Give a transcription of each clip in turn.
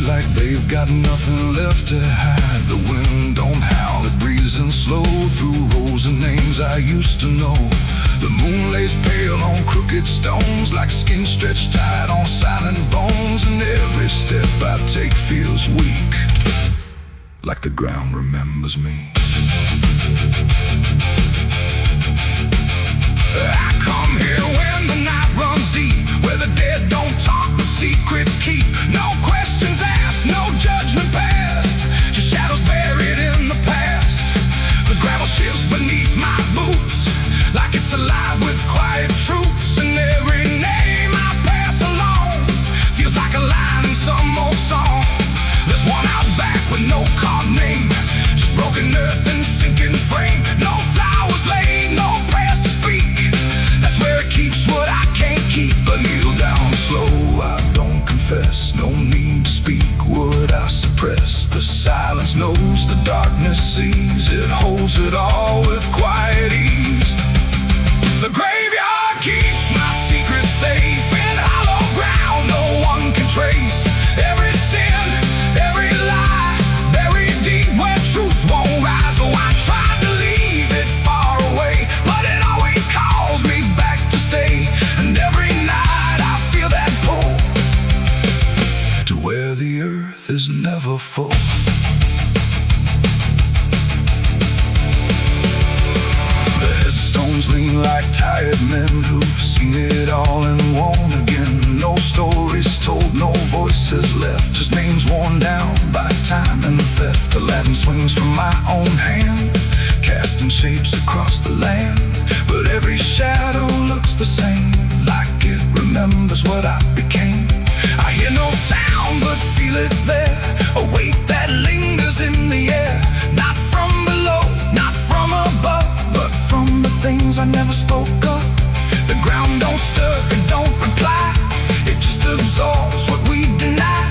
like they've got nothing left to hide. The wind don't howl, it breezes in slow through rows of names I used to know. The moon lays pale on crooked stones, like skin stretched tight on silent bones. And every step I take feels weak, like the ground remembers me. I come here when the night runs deep, where the dead don't talk but secrets keep. No questions asked, no judgment passed, just shadows buried in the past. The gravel shifts beneath my boots, like it's alive with quiet troops. And every name I pass along feels like a line in some old song. There's one out back with no carved name, just broken earth and sinking frame. No flowers laid, no prayers to speak. That's where it keeps what I can't keep. But kneel down slow, I don't confess. No need to speak what I suppress. The silence knows, the darkness sees. It holds it all with quiet ease. The graveyard keeps my secret safe in hollow ground no one can trace. Every sin, every lie, buried deep where truth won't rise. Oh, I tried to leave it far away, but it always calls me back to stay. And every night I feel that pull to where the earth is never full. Lean like tired men who've seen it all and won't again. No stories told, no voices left, just names worn down by time and theft. The Latin swings from my own hand, casting shapes across the land. But every shadow looks the same, like it remembers what I became. I hear no sound but feel it there, a weight that lingers in the air. Not from below, not from above, but from the things I never spoke of. The ground don't stir, it don't reply, it just absorbs what we deny.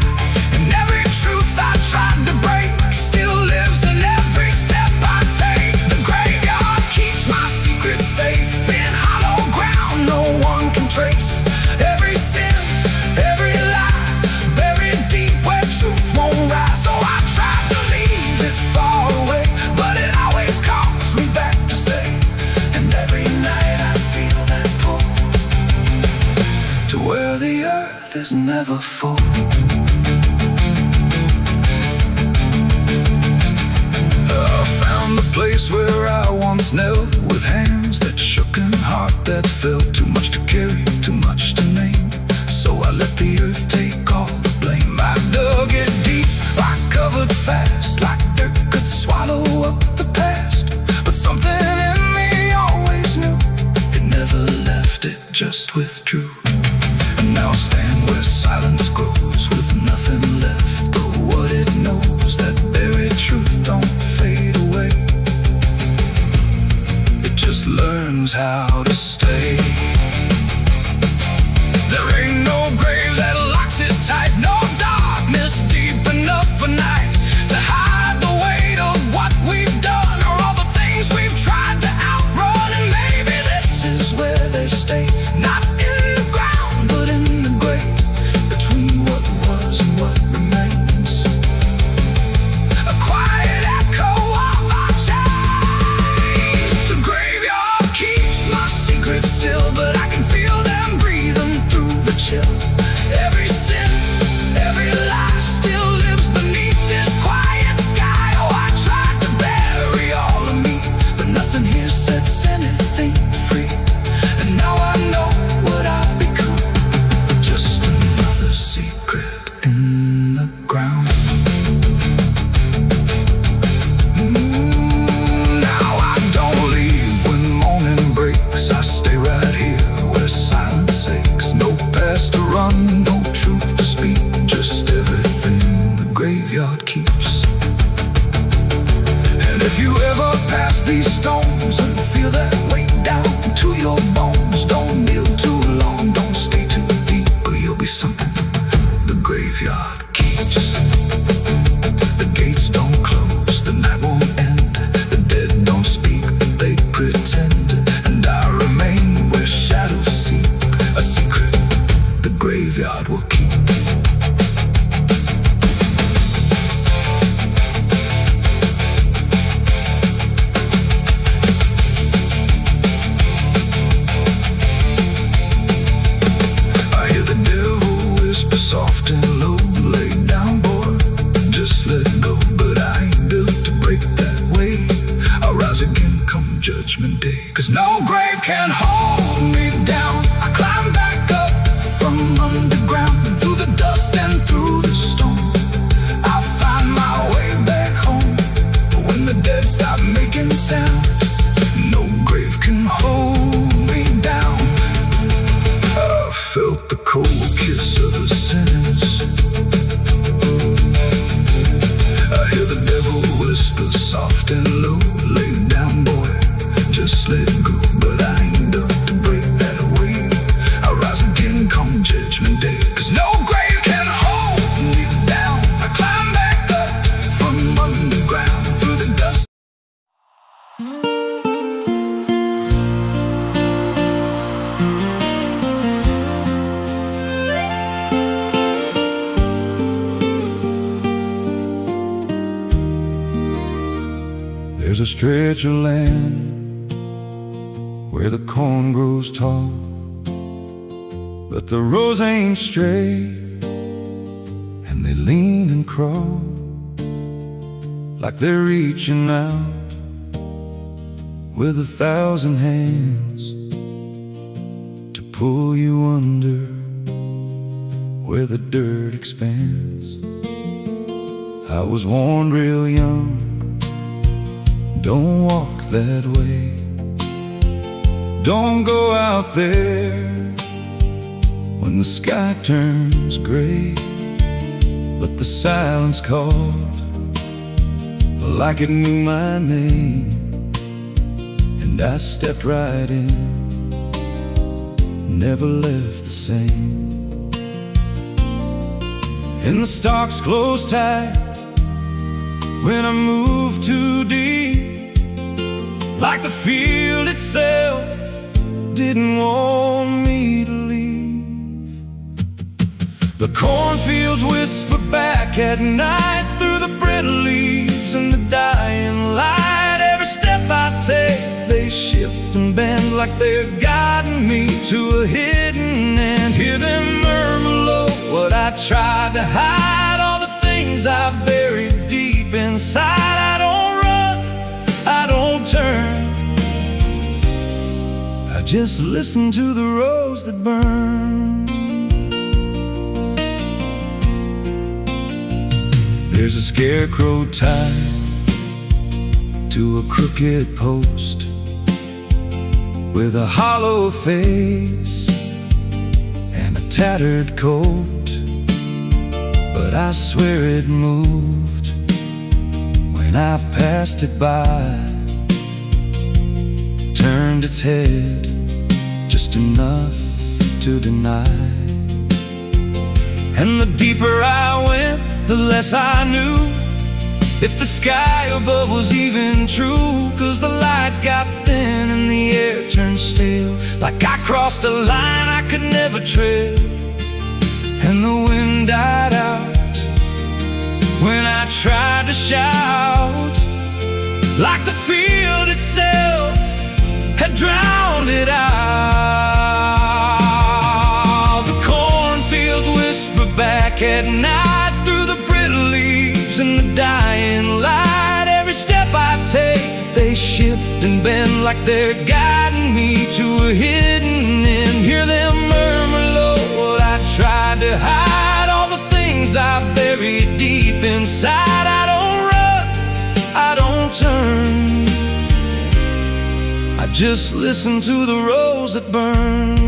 And every truth I tried to break still lives in every step I take. The graveyard keeps my secret safe in hollow ground no one can trace. Every sin, every lie, buried deep where truth won't rise. So I tried to leave it far away, but it always calls me back to stay. And every night I feel that pull to where the earth is never full. I found the place where I once knelt, with hands that shook and heart that felt. Too much to carry, too much to name, so I let the earth take all the blame. I dug it deep, I covered fast, like dirt could swallow up the past. But something in me always knew, it never left, it just withdrew. And now I stand where silence grows, with nothing left but what it knows. That buried truth don't fade away, it just learns how to stay. There ain't no grave that locks it tight, no darkness deep enough for night to hide the weight of what we've done, or all the things we've tried to outrun. And maybe this is where they stay, not in the ground but in the grave, between what was and what remains. A quiet echo of our chains. The graveyard keeps my secrets still, but I can feel them breathing through the chill. Every sin, every lie still lives beneath this quiet sky. Oh, I tried to bury all of me, but nothing here sets anything free. And now I know what I've become, just another secret in the ground. Now I don't leave when morning breaks, I stay right here where silence aches. No past to run, no truth to speak, just everything the graveyard keeps. And if you ever pass these stones and feel that weight down to your bones, don't kneel too long, don't stay too deep, or you'll be something the graveyard keeps. The gates don't close, the night won't end, the dead don't speak, but they pretend. And I remain where shadows seep, a secret the graveyard will keep. grave can hold me down. I climb back up from underground, and through the dust and through the storm, I'll find my way back home. But when the dead stop making sound, no grave can hold me down. I felt the cold kiss of the sinners. I hear the devil whisper soft and low, lay down, boy, just let go. But I ain't up to break that away. I'll rise again come judgment day, 'cause no grave can hold me down. I climb back up from underground, through the dust. There's a stretch of land where the corn grows tall, but the rows ain't straight, and they lean and crawl like they're reaching out with 1,000 hands to pull you under where the dirt expands. I was warned real young, don't walk that way. Don't go out there when the sky turns gray. But the silence called like it knew my name, and I stepped right in, never left the same. And the stalks closed tight when I moved too deep, like the field itself didn't want me to leave. The cornfields whisper back at night through the brittle leaves and the dying light. Every step I take, they shift and bend like they're guiding me to a hidden end. Hear them murmur low what I tried to hide, all the things I buried deep inside. I don't run, I don't turn, I just listen to the rose that burn. There's a scarecrow tied to a crooked post with a hollow face and a tattered coat, but I swear it moved when I passed it by. Turned its head just enough to deny. And the deeper I went, the less I knew if the sky above was even true. 'Cause the light got thin and the air turned stale, like I crossed a line I could never tread. And the wind died out when I tried to shout, like the field itself had drowned it out. The cornfields whisper back at night through the brittle leaves and the dying light. Every step I take, they shift and bend like they're guiding me to a hidden end. Hear them murmur low what I tried to hide, all the things I buried deep inside. I don't run, I don't turn, I just listen to the rose that burn.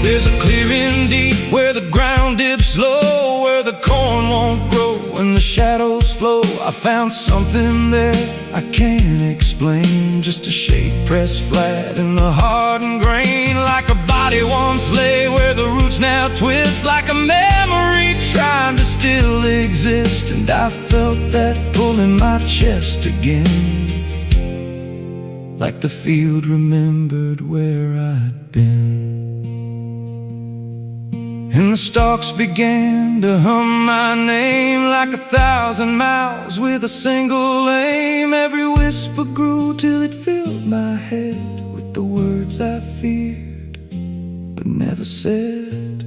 There's a clearing deep where the ground dips low, where the corn won't grow and the shadows flow. I found something there I can't explain, just a shape pressed flat in the hardened grain, like a body once lay where the roots now twist, like a memory trying to still exist. And I felt that pull in my chest again, like the field remembered where I'd been. And the stalks began to hum my name like 1,000 mouths with a single aim. Every whisper grew till it filled my head with the words I feared but never said.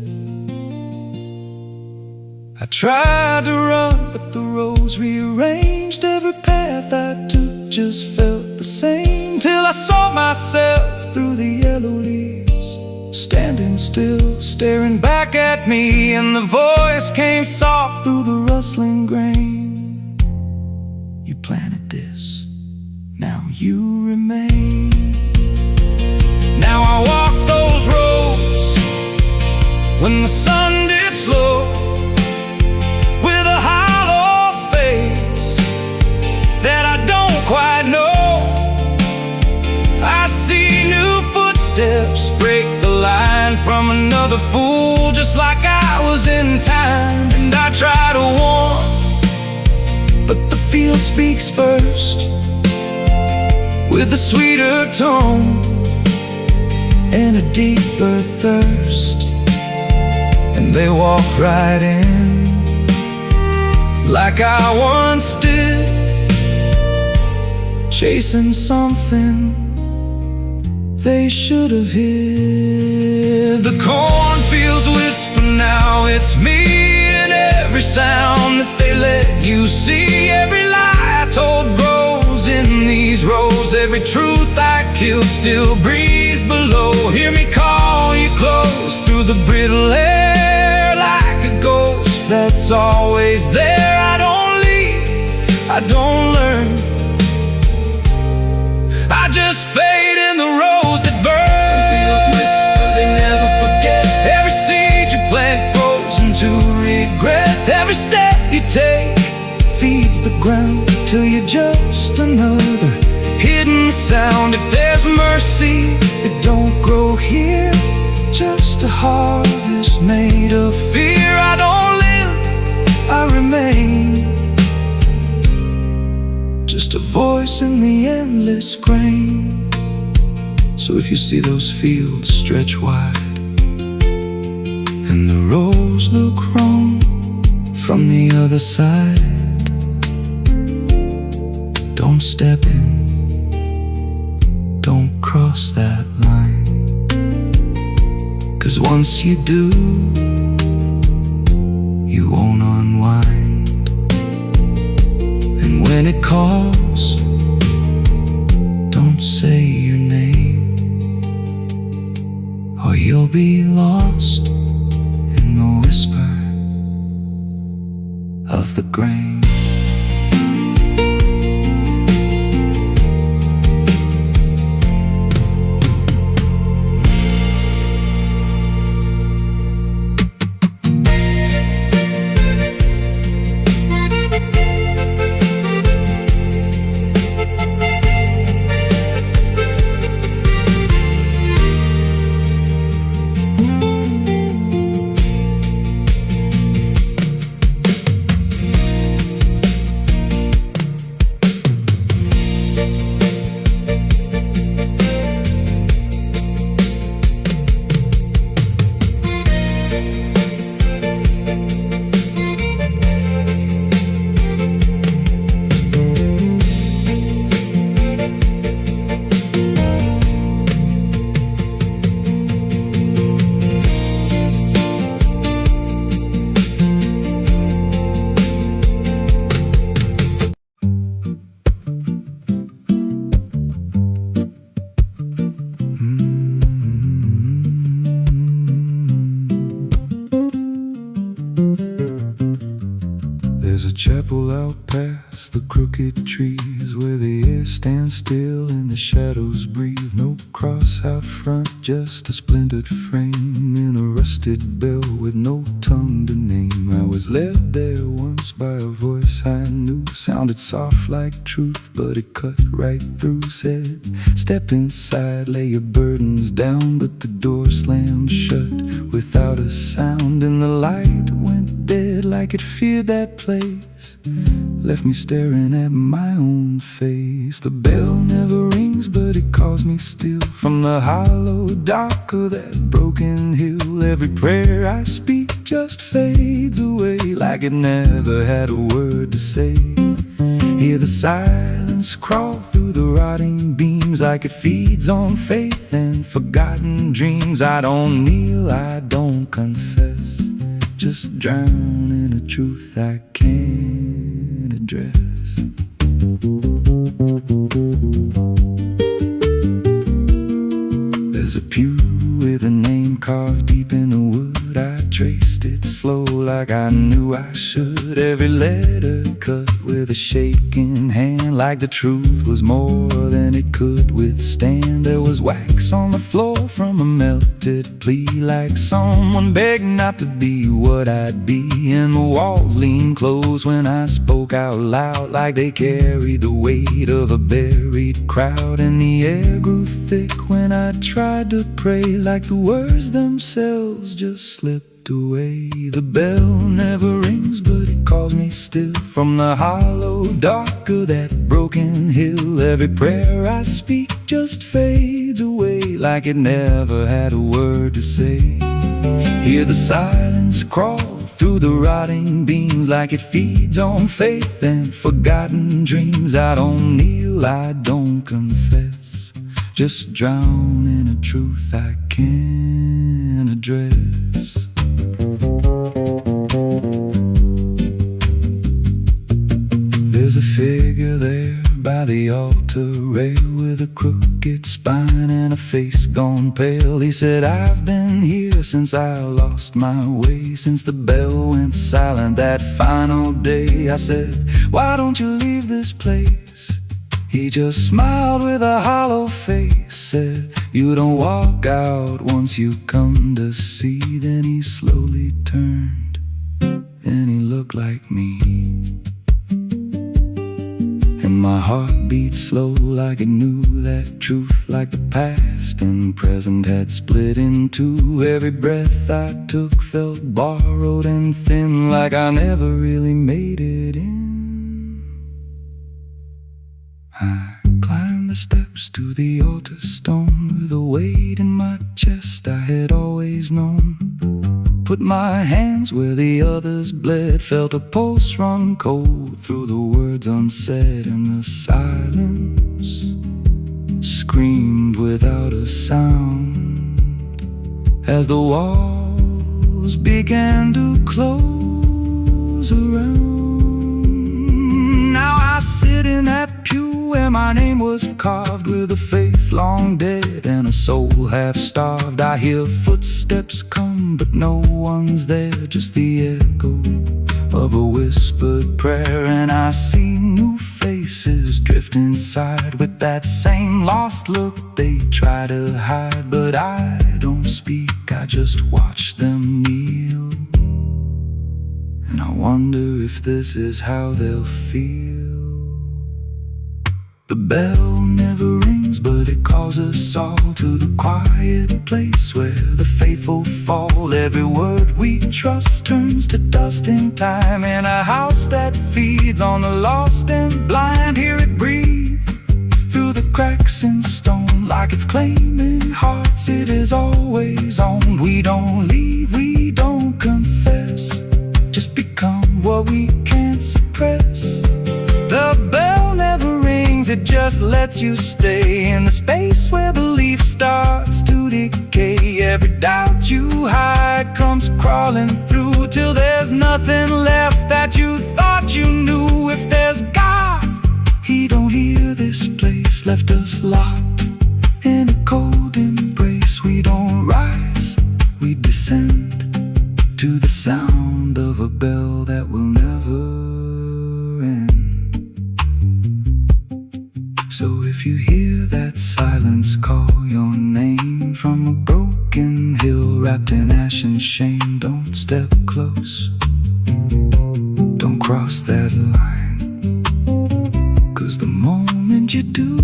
I tried to run, but the roads rearranged. Every path I took just felt the same, till I saw myself through the yellow leaves, standing still, staring back at me. And the voice came soft through the rustling grain: you planted this, now you remain. Now I walk those roads when the sun dips low, with a hollow face that I don't quite know. I see new footsteps break the line from another fool, just like I was in time. And I try to warn, but the field speaks first, with a sweeter tone and a deeper thirst. And they walk right in, like I once did, chasing something they should have hid. The cornfields whisper now, it's me, and every sound that they let you see. Every lie I told grows in these rows, every truth I killed still breathes below. Hear me call you close through the brittle air, like a ghost that's always there. I don't leave, I don't learn, I just fade in the rows that burn. Fields whisper, they never forget. Every seed you plant grows into regret. Every step you take feeds the ground, till you're just another hidden sound. If there's mercy, it don't grow here, just a harvest made of fear. I don't live, I remain, just a voice in the endless grain. So if you see those fields stretch wide, and the rows look wrong from the other side, don't step in, don't cross that line. 'Cause once you do, you won't unwind. And when it calls, don't say your name, or you'll be lost in the whisper of the grain. There's a chapel out past the crooked trees, where the air stands still and the shadows breathe. No cross out front, just a splintered frame in a rusted bell with no tongue to name. I was led there once by a voice I knew, sounded soft like truth, but it cut right through. Said, step inside, lay your burdens down, but the door slammed shut without a sound. And the light went dead like it feared that place, left me staring at my own face. The bell never rings, but it calls me still from the hollow dark of that broken hill. Every prayer I speak just fades away, like it never had a word to say. Hear the silence crawl through the rotting beams, like it feeds on faith and forgotten dreams. I don't kneel, I don't confess, just drown in a truth I can't address. There's a pew with a name carved deep in the wood. I traced it slow like I knew I should. Every letter cut with a shaking hand, like the truth was more than it could withstand. There was wax on the floor from a melted plea, like someone begged not to be what I'd be. And the walls leaned close when I spoke out loud, like they carried the weight of a buried crowd. And the air grew thick when I tried to pray, like the words themselves just slipped away. The bell never rings, but it calls me still from the hollow dark of that broken hill. Every prayer I speak just fades away, like it never had a word to say. Hear the silence crawl through the rotting beams, like it feeds on faith and forgotten dreams. I don't kneel, I don't confess, just drown in a truth I can't address. There's a figure there by the altar rail, with a crooked spine and a face gone pale. He said, I've been here since I lost my way, since the bell went silent that final day. I said, why don't you leave this place? He just smiled with a hollow face, said, you don't walk out once you come to see. Then he slowly turned and he looked like me. And my heart beat slow, like it knew that truth, like the past and present had split in two. Every breath I took felt borrowed and thin, like I never really made it in. I climbed the steps to the altar stone, with a weight in my chest I had always known. Put my hands where the others bled, felt a pulse run cold through the words unsaid. And the silence screamed without a sound as the walls began to close around. Now I sit in that pew where my name was carved, with a faith long dead and a soul half starved. I hear footsteps come, but no one's there, just the echo of a whispered prayer. And I see new faces drift inside, with that same lost look they try to hide. But I don't speak, I just watch them kneel, and I wonder if this is how they'll feel. The bell never rings, but it calls us all to the quiet place where the faithful fall. Every word we trust turns to dust in time, in a house that feeds on the lost and blind. Hear it breathe through the cracks in stone, like it's claiming hearts it is always on. We don't leave, we don't confess, just become what we can't suppress. The bell never rings, it just lets you stay in the space where belief starts to decay. Every doubt you hide comes crawling through, till there's nothing left that you thought you knew. If there's God, He don't hear this place, left us locked in a cold embrace. We don't rise, we descend to the sound of a bell that will never end. So if you hear that silence call your name from a broken hill wrapped in ash and shame, don't step close, don't cross that line, 'cause the moment you do,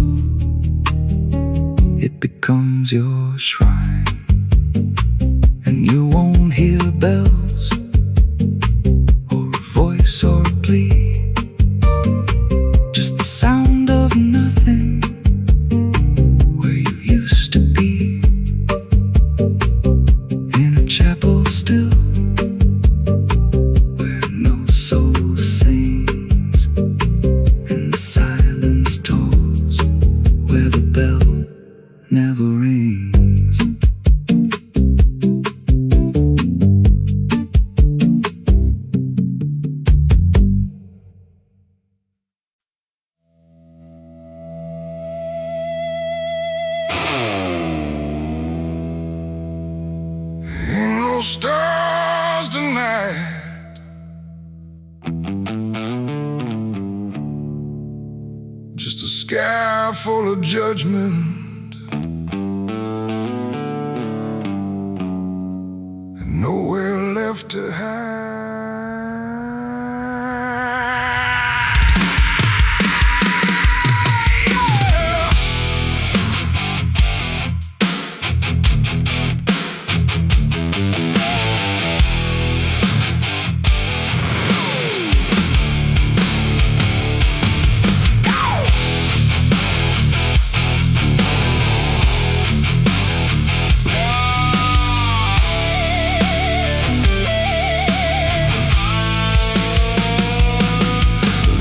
it becomes your shrine. And you won't hear bells or a voice or a plea, just the sound of nothing where you used to be, in a chapel still where no soul sings, and the silence tolls where the bell never rings. full of judgment, and nowhere left to hide.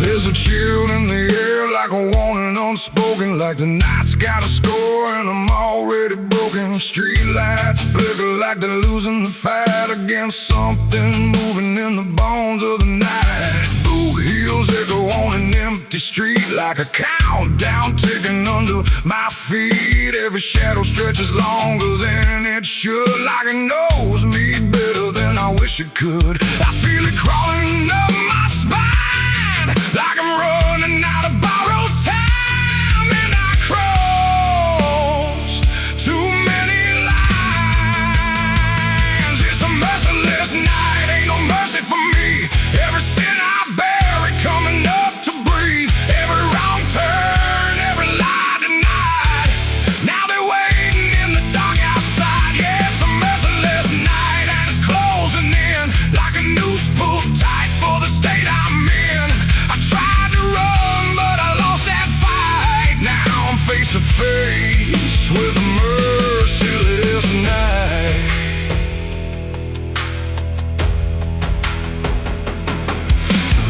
There's a chill in the air, like a warning unspoken, like the night's got a score and I'm already broken. Street lights flicker like they're losing the fight against something moving in the bones of the night. Boot heels echo on an empty street like a countdown ticking under my feet. Every shadow stretches longer than it should, like it knows me better than I wish it could. I feel it crawling up my spine, like I'm running out of borrowed time, and I crossed too many lines. It's a merciless night, ain't no mercy for me. Every sin I bury coming up to breathe. Every wrong turn, every lie denied. Now they're waiting in the dark outside. Yeah, it's a merciless night and it's closing in like a noose pulled tight for the state I'm in. I tried to run, but I lost that fight. Now I'm face to face with a merciless night.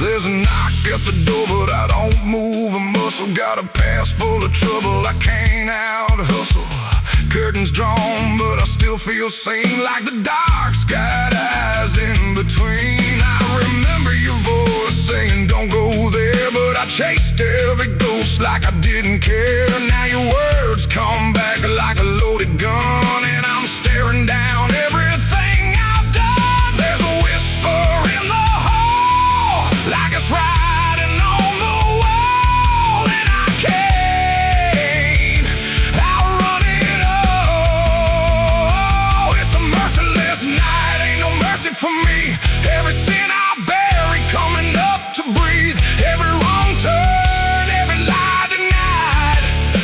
There's a knock at the door, but I don't move a muscle. Got a past full of trouble, I can't out-hustle. Curtains drawn, but I still feel sane, like the dark's got eyes in between. I remember your voice saying don't go there, but I chased every ghost like I didn't care. Now your words come back like a loaded gun, and I'm staring down everything I've done. There's a whisper in the hall, like it's riding on the wall, and I can't outrun it all. It's a merciless night, ain't no mercy for me. Every sin I bury coming up to breathe. Every wrong turn, every lie denied.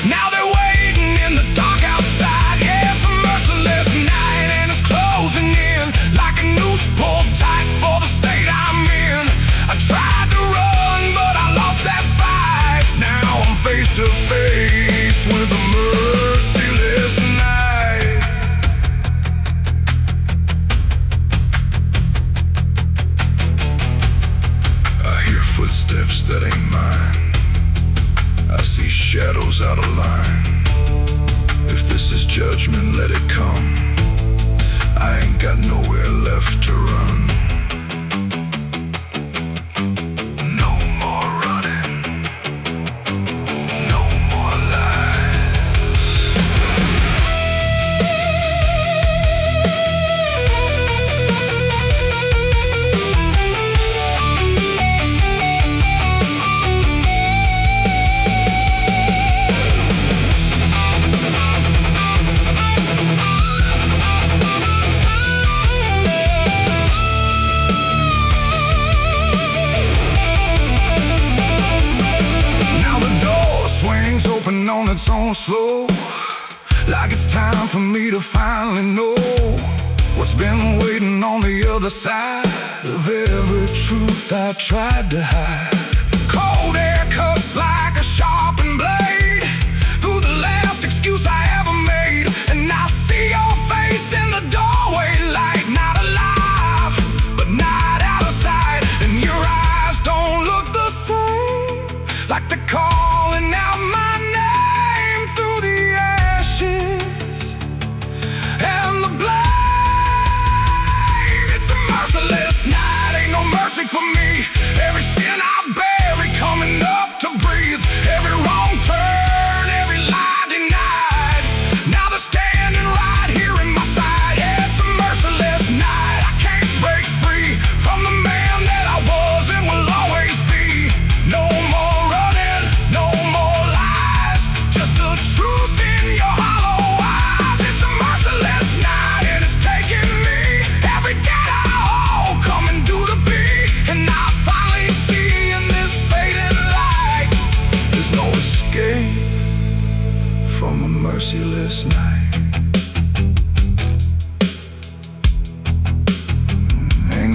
Now they're waiting in the dark outside. Yeah, it's a merciless night and it's closing in like a noose pulled tight for the state I'm in. I tried to run, but I lost that fight. Now I'm face to face with a merciless night. I hear footsteps that ain't mine. I see shadows out of line. If this is judgment, let it come. I ain't got nowhere left to run. No more running, no more lies. Open on its own slow, like it's time for me to finally know what's been waiting on the other side of every truth I tried to hide. Cold air cuts like a sharpened blade through the last excuse I ever made, and I see your face in the doorway, like not alive, but not out of sight. And your eyes don't look the same, like they're calling out my name through the ashes and the blame. It's a merciless night, ain't no mercy for me. Every sin I bear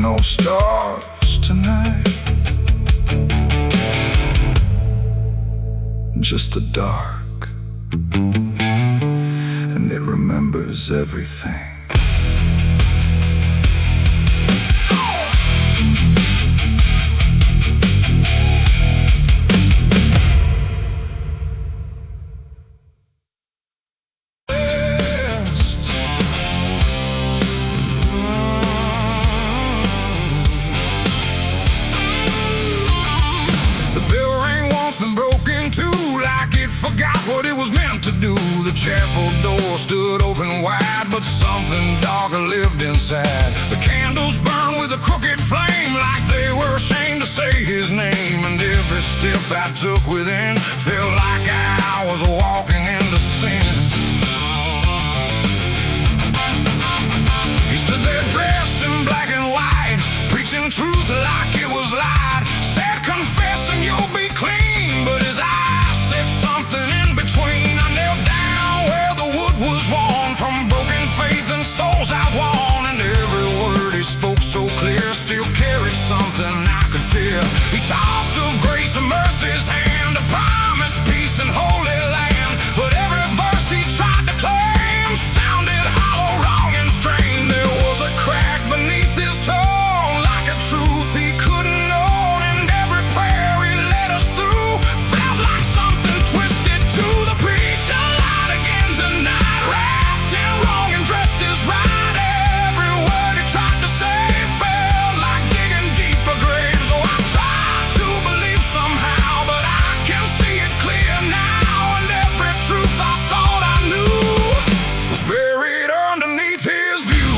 no stars tonight, just the dark, and it remembers everything. Forgot what it was meant to do. The chapel door stood open wide, but something darker lived inside. The candles burned with a crooked flame, like they were ashamed to say his name. And every step I took within felt like I was walking into sin. He stood there dressed in black and white, preaching truth like it was lied. Said, confess and you'll be clean, but his eyes said something in between. I knelt down where the wood was worn from broken faith and souls I won. And every word he spoke so clear still carried something I could feel. He talked of grace and mercy's hand, a promise, peace and holy land. But every verse he tried to claim sounded hollow, wrong and strained. There was a crack beneath his tone, like a truth he couldn't own. And every prayer he led us through felt like something twisted to the preacher. Light again tonight, wrapped in wrong and dressed as right. Every word he tried to say felt like digging deeper graves. So I tried to believe somehow, but I can see it clear now. And every truth I thought I knew was buried underneath his view.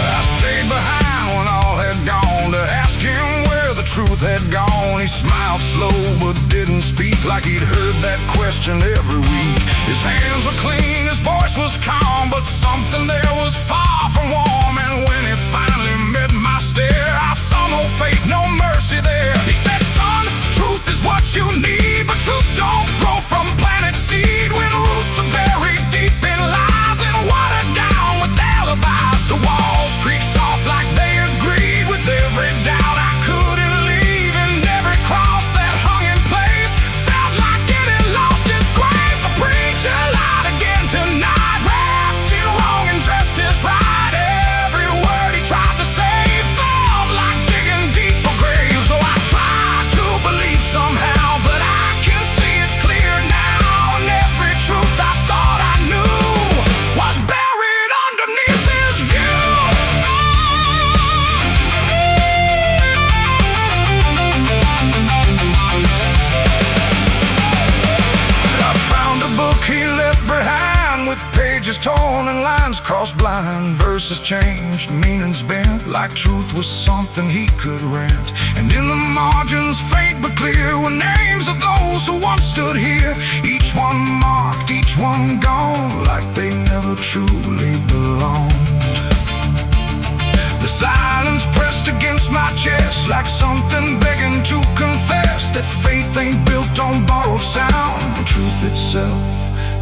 I stayed behind when all had gone to ask him where the truth had gone. He smiled slow but didn't speak, like he'd heard that question every week. His hands were clean, his voice was calm, but something there was far from warm. And when it finally met my stare, I saw no faith, no mercy there. He said, son, truth is what you need, but truth don't grow from planted seed. When roots are buried deep in lies and watered down with alibis, the walls creak soft like they agreed with every doubt I couldn't leave. And every cross that hung in place felt like it had lost its grace. The preacher lied again tonight, wrapped in wrong and dressed as right. Every word he tried to say felt like digging deeper graves. So I tried to believe somehow, but I can see it clear now. And every truth I thought I knew was buried underneath his view. I found a book he left behind, with pages torn and lines crossed blind. Verses changed, meanings bent, like truth was something he could rent. And in the margins, faint but clear, were names of those who once stood here. Each one marked, each one gone, like they never truly belonged. The silence pressed against my chest, like something begging to confess that faith ain't built on borrowed sound. The truth itself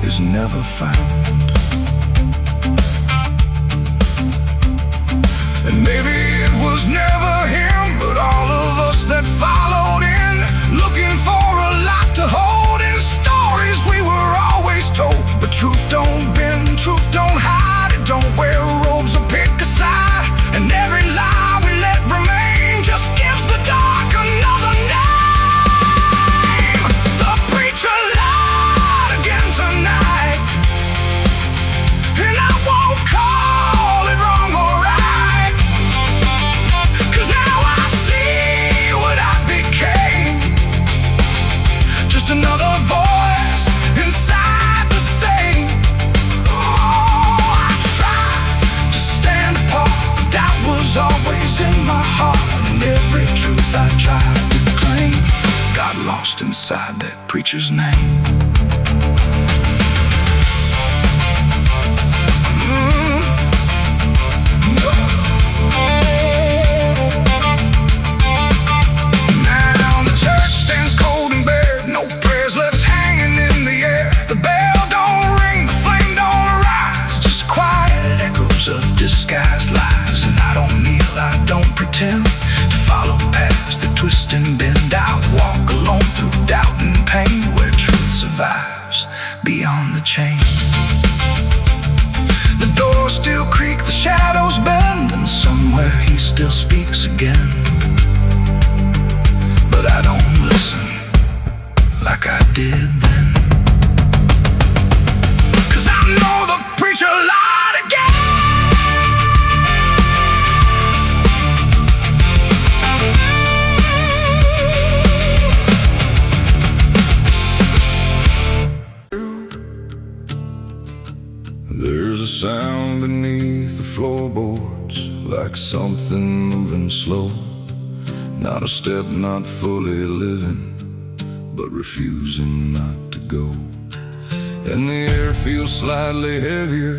is never found. And maybe it was never him, but all of us that followed in, looking for a lot to hold in stories we were always told. But truth don't bend, truth don't hide, it don't wear robes or pick a side. And every lie we let remain just gives the dark another name. The preacher lied again tonight, and I won't call it wrong or right, 'cause now I see what I became. Just another voice inside the same. Oh, I tried to stand apart, but doubt was always in my heart. And every truth I tried to claim got lost inside that preacher's name. Now the church stands cold and bare, no prayers left hanging in the follow paths that twist and bend. I'll walk alone through doubt and pain, where truth survives beyond the chain. The doors still creak, the shadows bend, and somewhere he still speaks again. But I don't listen like I did then, 'cause I know the preacher lied again. There's a sound beneath the floorboards, like something moving slow. Not a step, not fully living, but refusing not to go. And the air feels slightly heavier,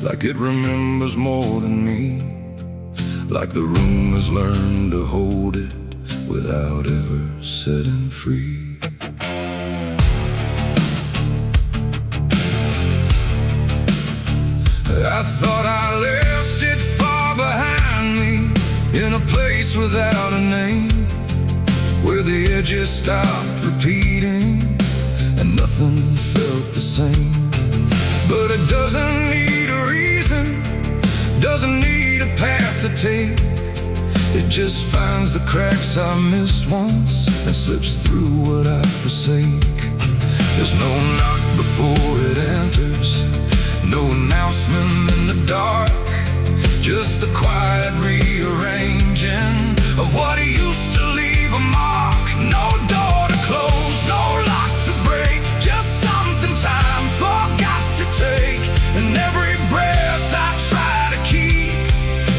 like it remembers more than me, like the room has learned to hold it without ever setting free. I thought I left it far behind me, in a place without a name, where the edges stopped repeating and nothing felt the same. But it doesn't need a reason, doesn't need a path to take. It just finds the cracks I missed once and slips through what I forsake. There's no knock before it enters, no announcement in the dark, just the quiet rearranging of what used to leave a mark. No door to close, no lock to break, just something time forgot to take. And every breath I try to keep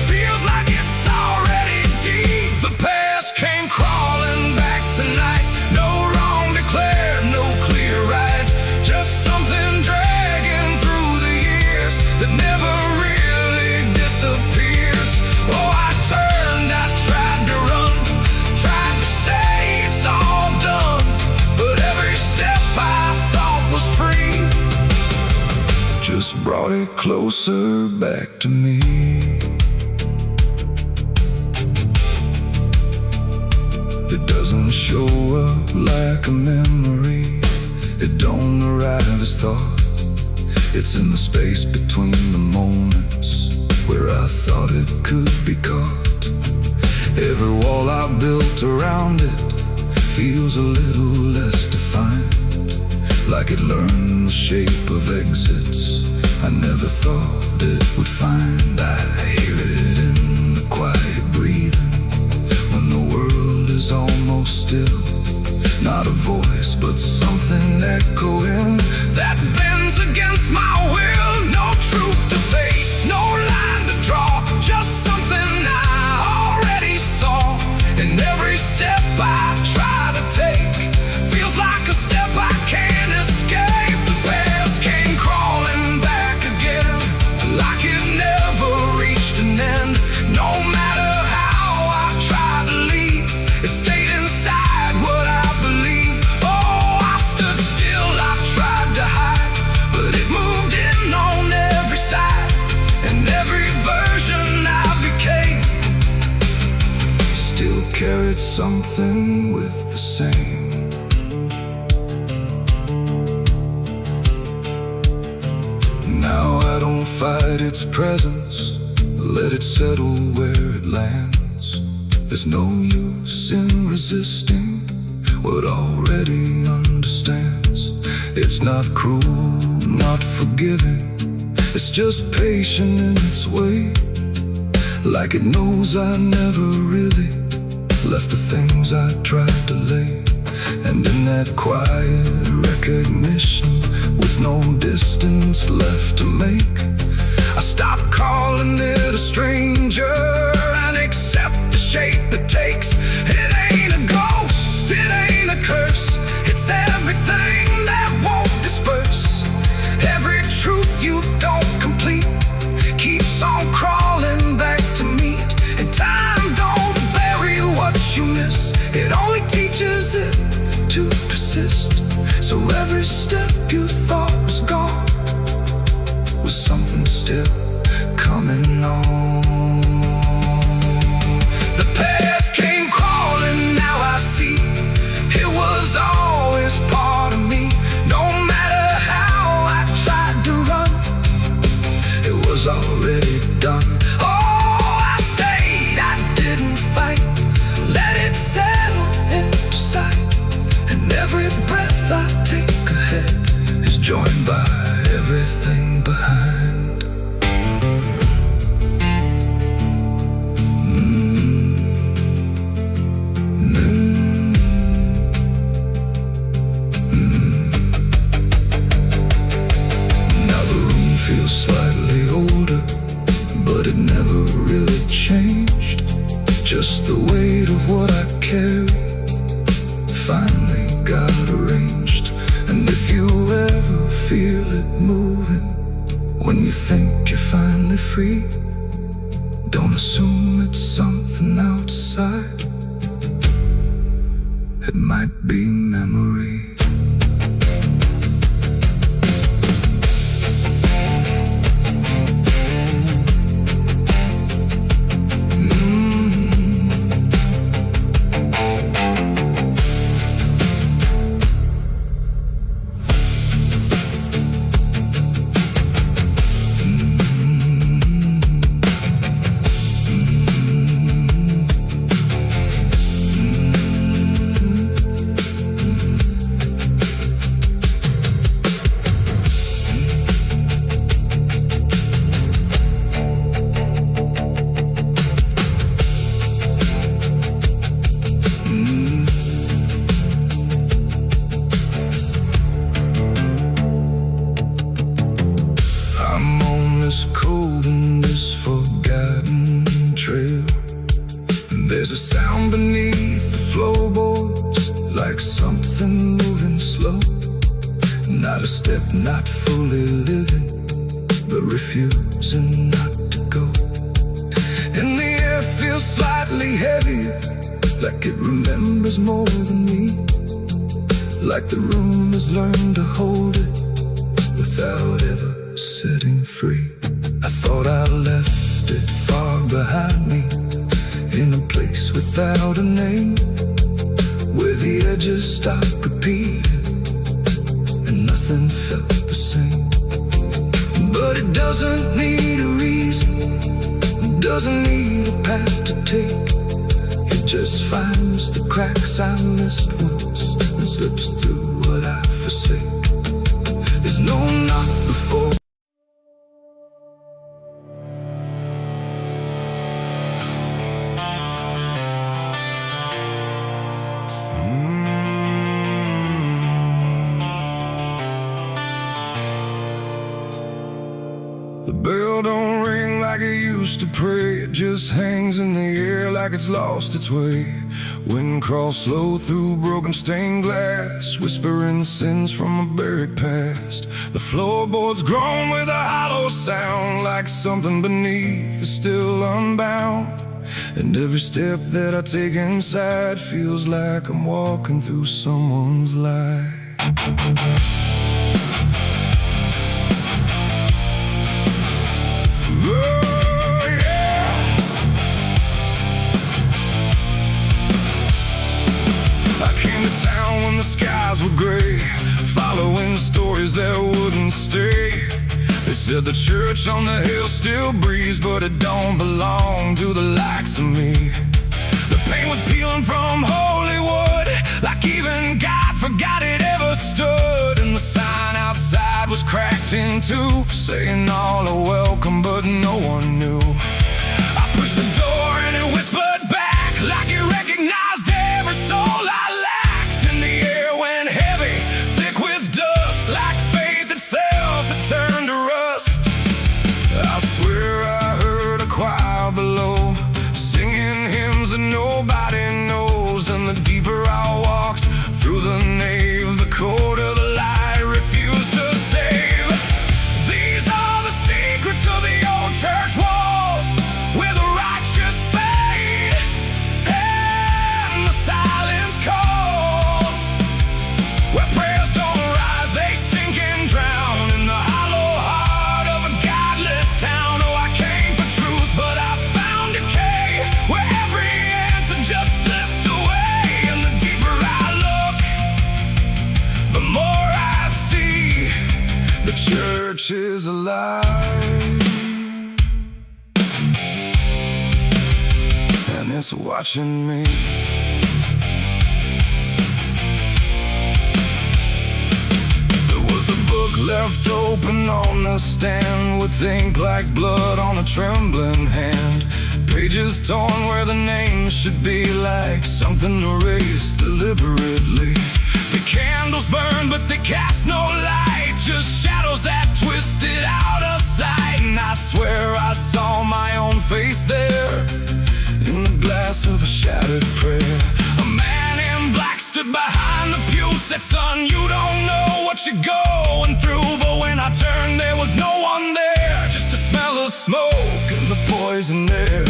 feels like it's already deep. The past came crawling back tonight, no wrong declared, no clear right, just something dragging through the years that never really disappears. Oh, I turned, I tried to run, tried to say it's all done, but every step I thought was free just brought it closer back to me. It doesn't show up like a memory, it don't arrive as thought. It's in the space between the moments where I thought it could be caught. Every wall I built around it feels a little less defined, like it learned the shape of exits I never thought it would find. I hear it in the quiet breathing, when the world is almost still. Not a voice, but something echoing that bends against my will. No truth to face, no line to draw, just something I already saw. And every step I try to take feels like a step I can't escape. The past came crawling back again, like it never reached an end. No matter how I tried to leave, it stayed inside what I believe. Oh, I stood still, I tried to hide, but it moved in on every side. And every version I became still carried something with the same. Now I don't fight its presence, let it settle where it lands. There's no use in resisting what already understands. It's not cruel, not forgiving, it's just patient in its way, like it knows I never really left the things I tried to lay. And in that quiet recognition, with no distance left to make, I stopped calling it a stranger and accept the shape it takes. It ain't a ghost, it ain't a curse, it's everything that won't disperse. Every truth you don't complete keeps on crawling back to meet. And time don't bury what you miss, it only teaches it to persist. So every step you thought was gone was something still coming on. The past came it might be memory. This cold and this forgotten trail, and there's a sound beneath the floorboards, like something moving slow. Not a step, not fully living, but refusing not to go. And the air feels slightly heavier, like it remembers more than me, like the room has learned to hold it without ever setting free. I thought I left it far behind me, in a place without a name, where the edges stopped repeating and nothing felt the same. But it doesn't need a reason, it doesn't need a path to take. It just finds the cracks I missed once and slips through what I forsake. There's no knock before. The bell don't ring like it used to pray. It just hangs in the air like it's lost its way. Wind crawls slow through broken stained glass, whispering sins from a buried past. The floorboards groan with a hollow sound, like something beneath is still unbound. And every step that I take inside feels like I'm walking through someone's life. Were gray, following stories that wouldn't stay. They said the church on the hill still breathes, but it don't belong to the likes of me. The paint was peeling from holy wood, like even God forgot it ever stood. And the sign outside was cracked in two, saying all are welcome, but no one knew. I pushed the door and it whispered back, like it recognized every soul I lacked. And the air went heavy, thick with dust, like faith itself had turned to rust. I swear I heard a choir below, singing hymns that nobody knows. And the deeper I walked through the nave, the colder the light refused to save. These are the secrets of the old church walls, where the righteous fade and the silence calls, where prayers don't rise, they sink and drown in the hollow heart of a godless town. Oh, I came for truth, but I found decay, where every answer just slipped away. And the deeper I look, the more I see the church is alive, and it's watching me. There was a book left open on the stand, with ink like blood on a trembling hand. Pages torn where the name should be, like something erased deliberately. The candles burn, but they cast no light, just shadows that twisted out of sight. And I swear I saw my own face there, in the glass of a shattered prayer. A man in black stood behind the pew, said, son, you don't know what you're going through. But when I turned, there was no one there, just a smell of smoke and the poison air.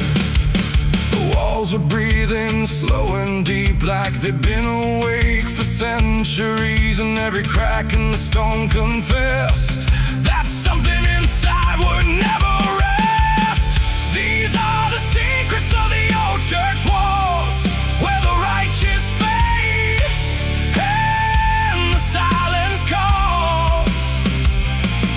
The walls were breathing slow and deep, like they've been awake for centuries, and every crack in the stone confessed that something inside would never rest. These are the secrets of the old church walls, where the righteous fade and the silence calls,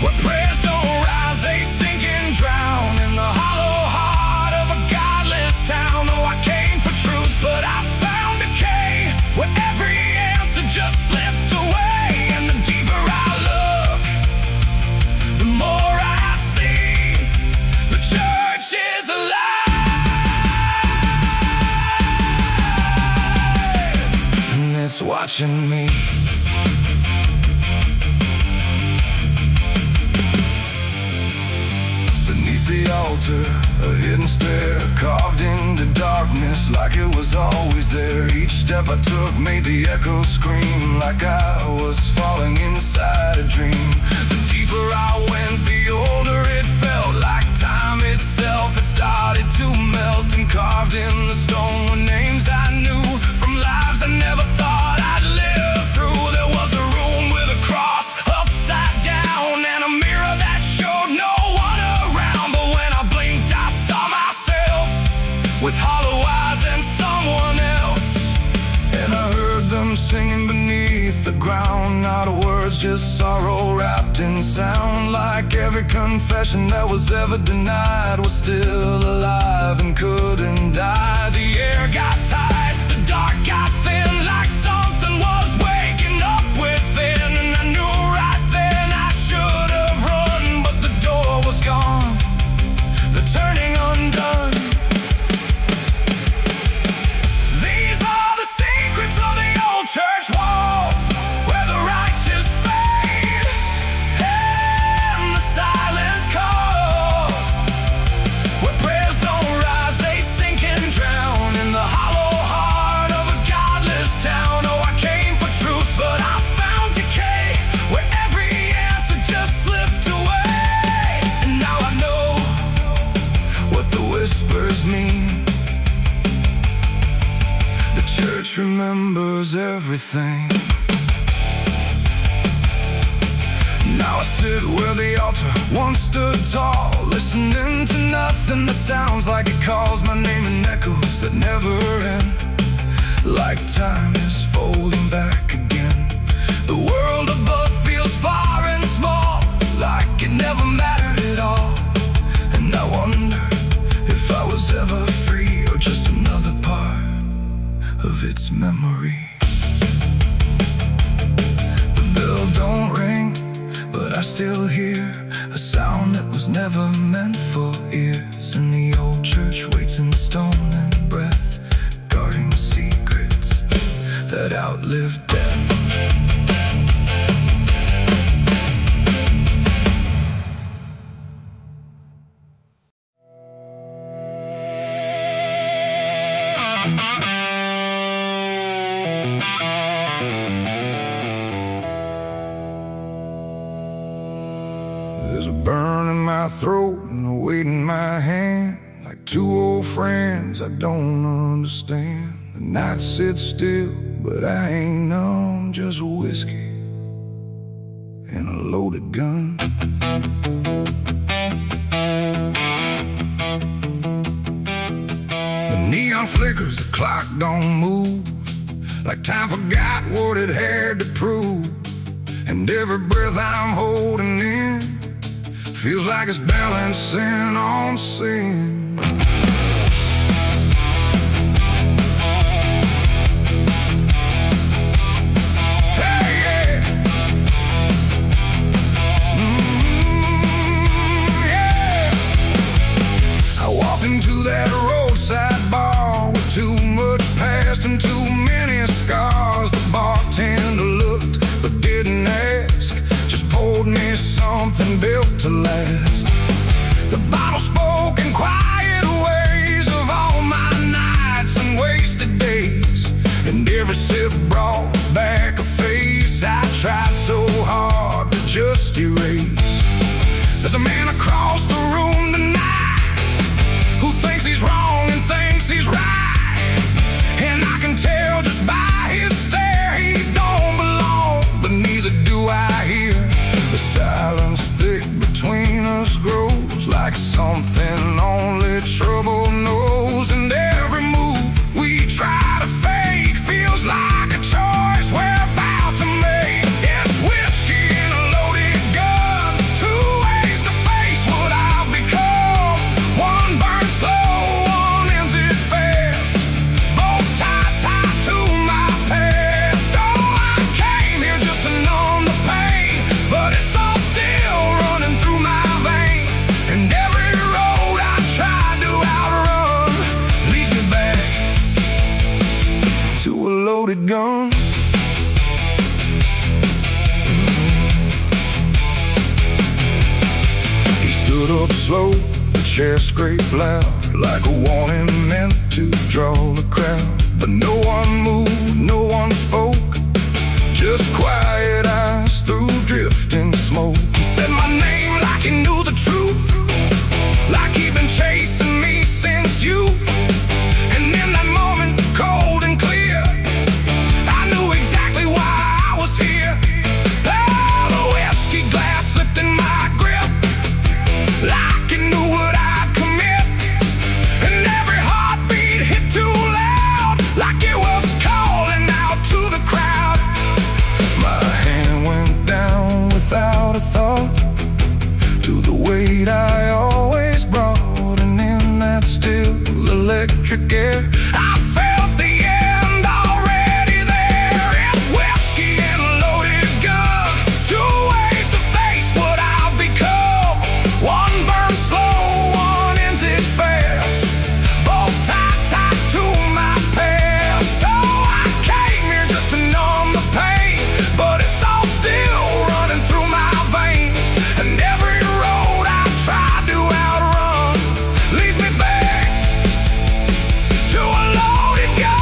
where prayers don't rise, they sink and drown in the hollow heart of a godless town. Oh, I came for truth, but I found decay, where every answer just slipped away. And the deeper I look, the more I see the church is alive, and it's watching me. The altar, a hidden stair carved into darkness like it was always there. Each step I took made the echo scream like I was falling inside a dream. The deeper I went, the older it felt, like time itself had started to melt. And carved in the stone were names I knew from lives I never thought I'd live through. There was a room with a cross upside down and a mirror that showed no one around. But when I blinked, I saw myself with hollow eyes and someone else. And I heard them singing beneath the ground, not a words, just sorrow wrapped in sound. Like every confession that was ever denied was still alive and couldn't die. The air got tight, the dark got thin, like something was waking up within. And I knew right then I should have run, but the door was gone, the turning undone. These are the secrets of the old church walls, where the righteous fade and the silence calls, where prayers don't rise, they sink and drown in the hollow heart of a godless town. Oh, I came for truth, but I found decay, where every answer just slipped away. And now I know what the whispers mean. The church remembers everything. Now I sit where the altar once stood tall, listening to nothing that sounds like it calls my name in echoes that never end. Like time is folding back again. The world above feels far and small, like it never mattered at all. And I wonder if I was ever free, or just another part of its memory. The bell don't ring, but I still hear a sound that was never meant for ears. And the old church waits in stone and breath, guarding secrets that outlive death. There's a burn in my throat and a weight in my hand, like two old friends I don't understand. The night sits still, but I ain't numb, just whiskey and a loaded gun. The neon flickers, the clock don't move, like time forgot what it had to prove. And every breath I'm holding in feels like it's balancing on sin. Hey, yeah. Yeah. I walked into that roadside bar with too much past and too many scars. The bartender looked but didn't ask, just poured me something built to last. The bottle spoke in quiet ways of all my nights and wasted days, and every sip brought back a face I tried so hard to just erase. There's a man across the room tonight who thinks he's wrong and thinks he's right, and I can tell just loaded gun. He stood up slow, the chair scraped loud, like a warning meant to draw the crowd. But no one moved, no one spoke, just quiet eyes through drifting smoke. He said my name like he knew the truth, like he'd been chasing me since youth. And in that moment, cold and clear, I knew exactly why I was here. Oh, the whiskey glass slipped in my grip, like it knew what I'd commit. And every heartbeat hit too loud, like it was calling out to the crowd. My hand went down without a thought to the weight I always brought, and in that still electric air, I felt the end already there. It's whiskey and a loaded gun, two ways to face what I'll become. One burns slow, one ends it fast, both tied to my past. Oh, I came here just to numb the pain, but it's all still running through my veins. And every road I tried to outrun leads me back to a loaded gun.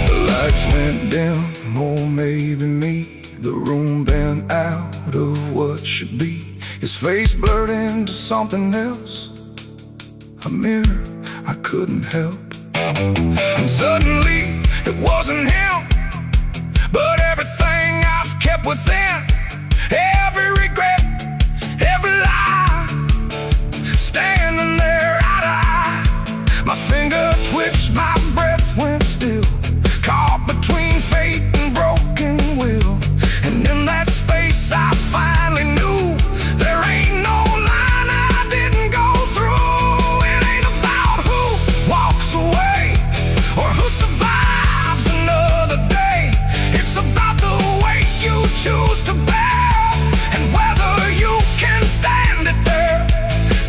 The lights went dim, or maybe me. The room bent out of what should be. His face blurred into something else, a mirror I couldn't help. And suddenly it wasn't him, but everything I've kept within, every regret, every lie, standing there eye to eye. My finger twitched, my breath went still, caught between fate and broken will. And in that space I finally knew there ain't no line I didn't go through. It ain't about who walks away or who survives another day. It's about the weight you choose to bear, and whether you can stand it there.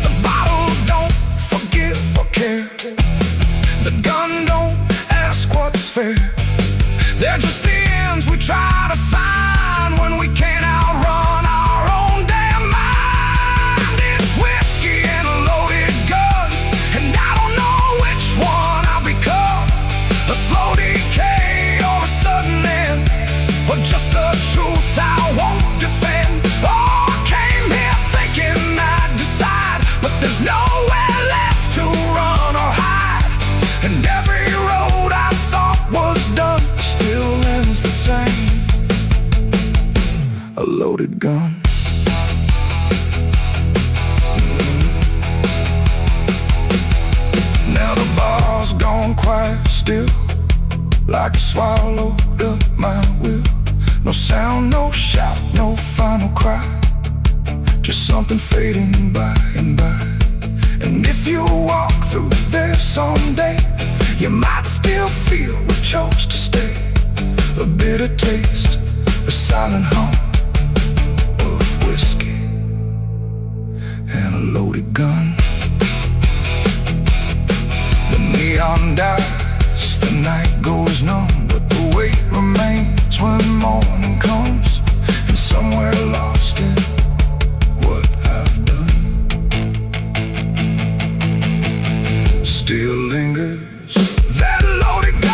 The bottle don't forgive or care, the gun don't ask what's fair. They're just the ends we try to find when we can't outrun our own damn mind. It's whiskey and a loaded gun, and I don't know which one I'll become. A slow decay or a sudden end, or just the truth I won't defend. Oh, I came here thinking I'd decide, but there's nowhere left to run or hide. And every road I thought was done still ends the same, a loaded gun. Now the bar's gone quiet still, like it swallowed up my will. No sound, no shout, no final cry, just something fading by and by. And if you walk through there someday, you might still feel we chose to stay. A bitter taste, a silent hum of whiskey and a loaded gun. The neon dies, the night goes numb, but the weight remains when morning comes. And somewhere lost in what I've done still lingers that loaded gun.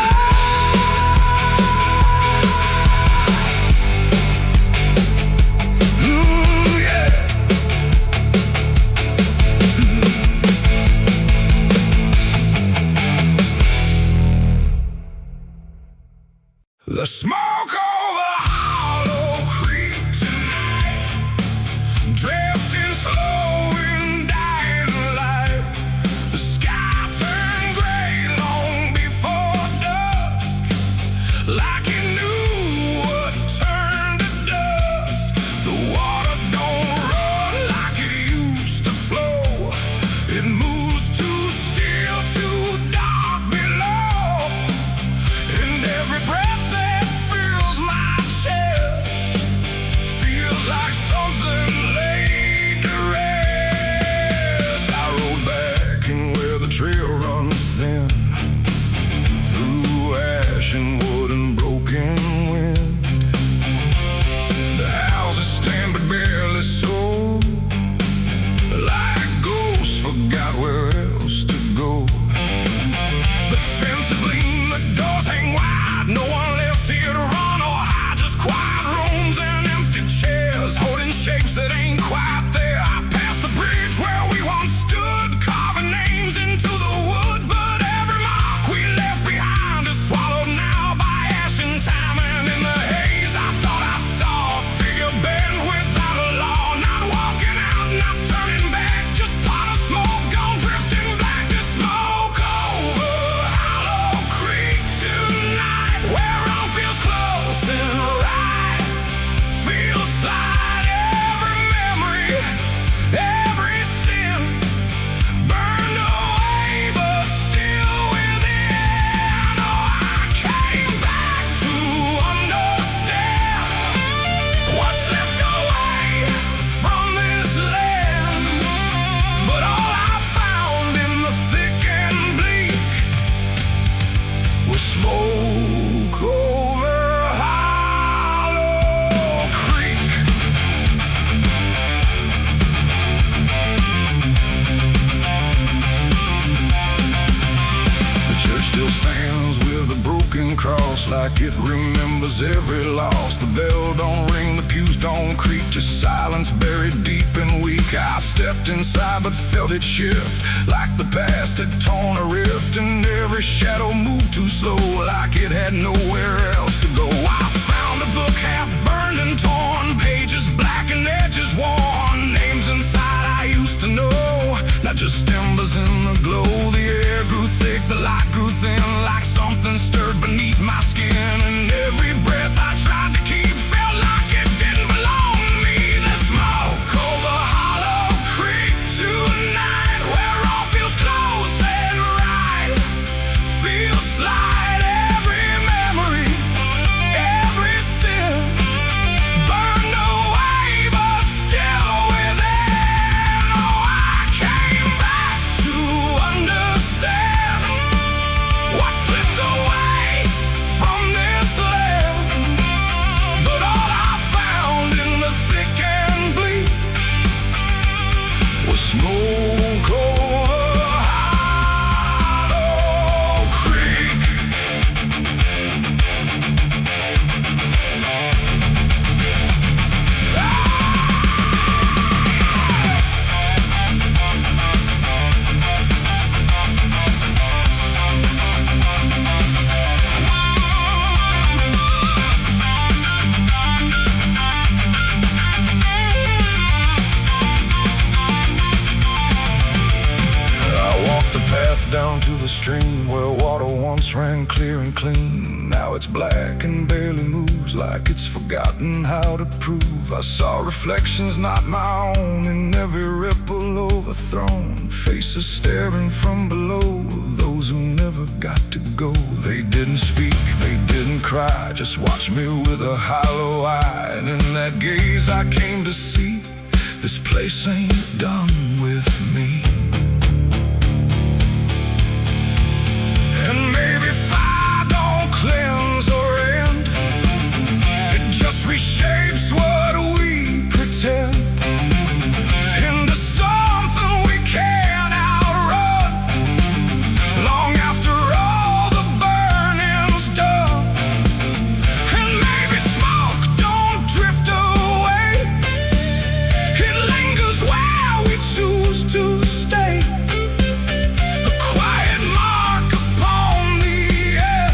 The smoke over hollow creek tonight, drifting slow and dying alive. The sky turned gray long before dusk, like it knew what turned to dust. The water don't run like it used to flow, it moves too still, too dark below. And every where all feels close and right. Feels like every memory, every sin burned away, but still within. Oh, I came back to understand what's slipped away from this land. But all I found in the thick and bleak was smoke over Hollow Creek. The church still stands with a broken cross, like it remembers every loss. The bell don't ring, the pews don't creak, just silence buried deep and weak. I stepped inside but felt it shift, like the past had torn a rift, and every shadow moved too slow, like it had nowhere else to go. I found a book half burned and torn, pages black and edges worn, names inside I used to know, not just embers in the glow. The air grew thick, the light grew thin, like something stirred beneath my skin, and every breath I tried to keep felt like it didn't belong to me. The smoke over Hollow Creek tonight, where all feels close and right. Feels like every memory, every sin burned away, but still within. Oh, I came back to understand what slipped away from this land. But all I found in the thick and bleak was smoke over Hollow Creek. I walked the path down to the stream where water once ran clear and clean. Now it's black and barely moves, like it's forgotten how to prove. I saw reflections not my own in every ripple overthrown, faces staring from below, those who never got to go. They didn't speak, they didn't cry, just watched me with a hollow eye. And in that gaze I came to see, this place ain't done with me. And maybe fire don't cleanse or end, it just reshapes what we pretend into something we can't outrun, long after all the burning's done. And maybe smoke don't drift away, it lingers where we choose to stay, a quiet mark upon the air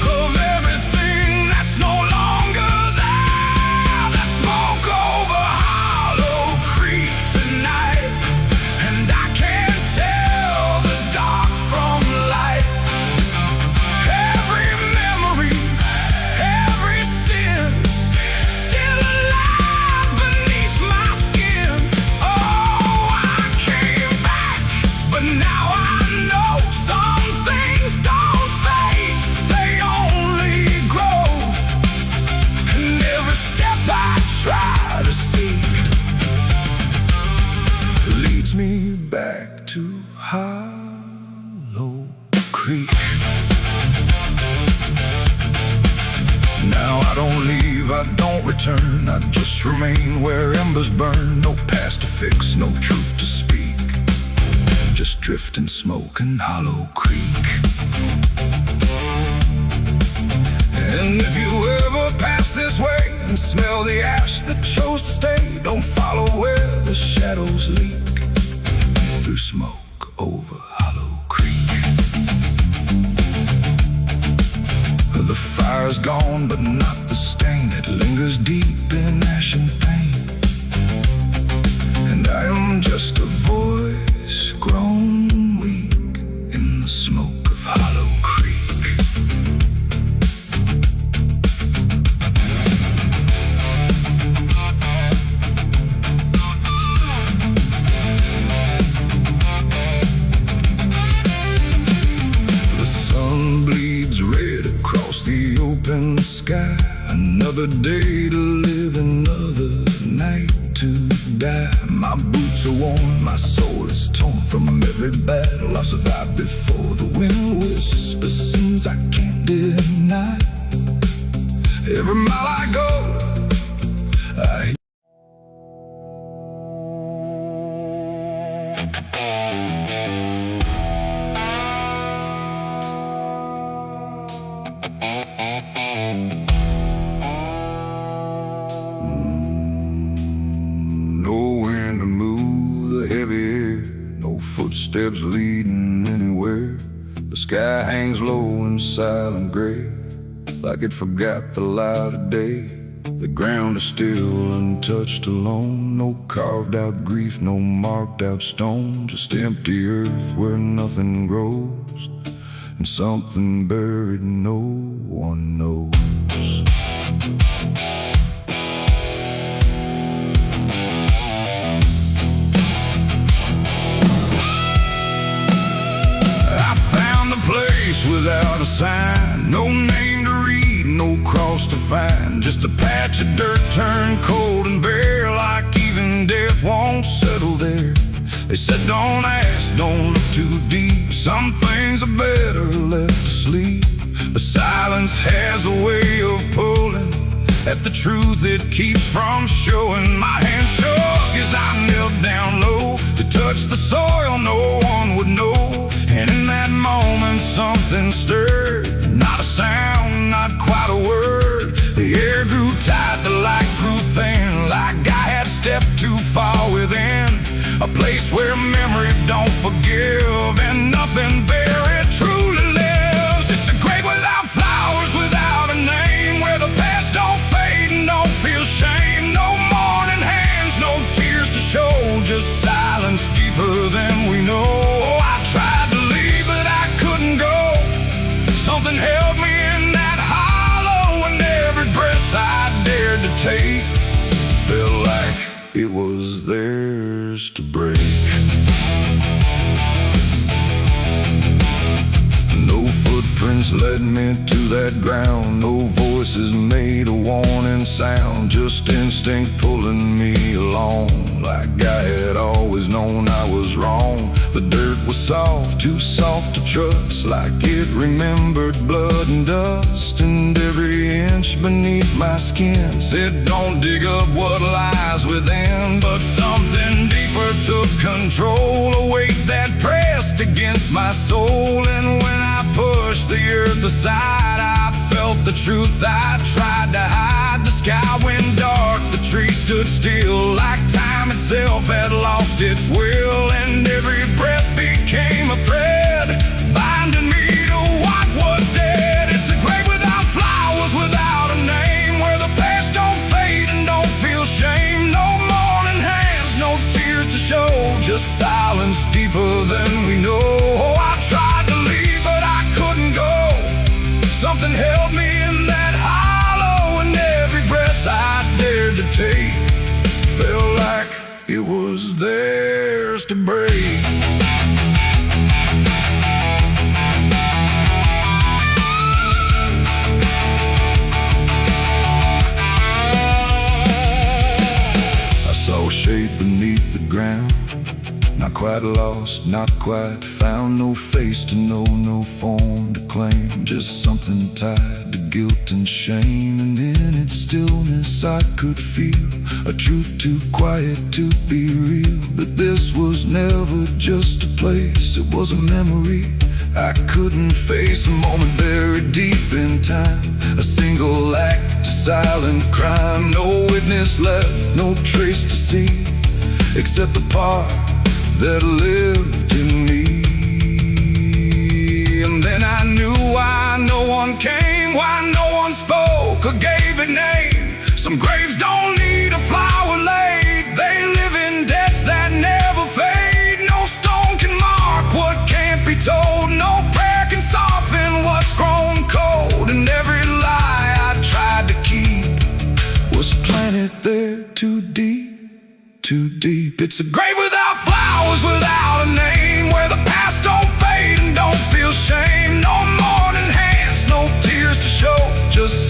of everything that's no longer there. The smoke over Hollow Creek tonight, and I can't tell the dark from light. Every memory, every sin still alive beneath my skin. Oh, I came back, but now I know some things don't fade, they only grow. And every step I try to seek leads me back to Hollow Creek. Now I don't leave, I don't return, I just remain where embers burn. No past to fix, no truth to speak, just drift and smoke in Hollow Creek. And if you ever pass this way and smell the ash that chose to stay, don't follow where the shadows leak, through smoke over Hollow Creek. The fire's gone, but not the stain, it lingers deep in ash and pain. And I am just a voice grown weak in the smoke of Hollow Creek. in the sky. Another day to live, another night to die. My boots are worn, my soul is torn from every battle I've survived before. The wind whispers sins I can't deny. Every mile I go, I no wind to move the heavy air, no footsteps leading anywhere. The sky hangs low in silent gray, like it forgot the light of day. The ground is still untouched alone, no carved out grief, no marked out stone. Just empty earth where nothing grows, and something buried no one knows. I found a place without a sign, no name to read, no cross to find. Just a patch of dirt turned cold and bare, like even death won't settle there. They said don't ask, don't look too deep, some things are better left asleep. But silence has a way of pulling at the truth it keeps from showing. My hand shook as I knelt down low to touch the soil no one would know. And in that moment something stirred, not a sound, not quite a word. The air grew tight, the light grew thin, like I had stepped too far within. A place where memory don't forgive and nothing buried truly lives. It's a grave without flowers, without a name, where the past don't fade and don't feel shame. No mourning hands, no tears to show, just silence deeper than we know. I tried to leave but I couldn't go. Something held me in that hollow, and every breath I dared to take felt like it was theirs to break. No footprints led me to that ground, no voices made a warning sound, just instinct pulling me along, like I had always known I was wrong. The dirt was soft, too soft to trust, like it remembered blood and dust. And every inch beneath my skin said don't dig up what lies within. But something deeper took control, a weight that pressed against my soul. And when I pushed the earth aside, I felt the truth I tried to hide. The sky went dark, the trees stood still, like time itself had lost its will. And every breath became a thread, binding me to what was dead. It's a grave without flowers, without a name, where the past don't fade and don't feel shame. No mourning hands, no tears to show, just silence deeper than we know. I tried to leave but I couldn't go. Something held me in that hollow, and every breath I dared to take felt like it was theirs to break. I saw a shape beneath the ground, not quite lost, not quite found. No face to know, no form to claim, just something tied to guilt and shame. And in its stillness I could feel a truth too quiet to be real, that this was never just a place, it was a memory I couldn't face. A moment buried deep in time, a single act, a silent crime. No witness left, no trace to see, except the part that lived in me. And then I knew why no one came, why no one spoke or gave a name. Some graves don't need a flower laid, they live in debts that never fade. No stone can mark what can't be told, no prayer can soften what's grown cold. And every lie I tried to keep was planted there too deep, too deep. It's a grave without flowers, without a name, where the past don't fade and don't feel shame. No mourning hands, no tears to show, just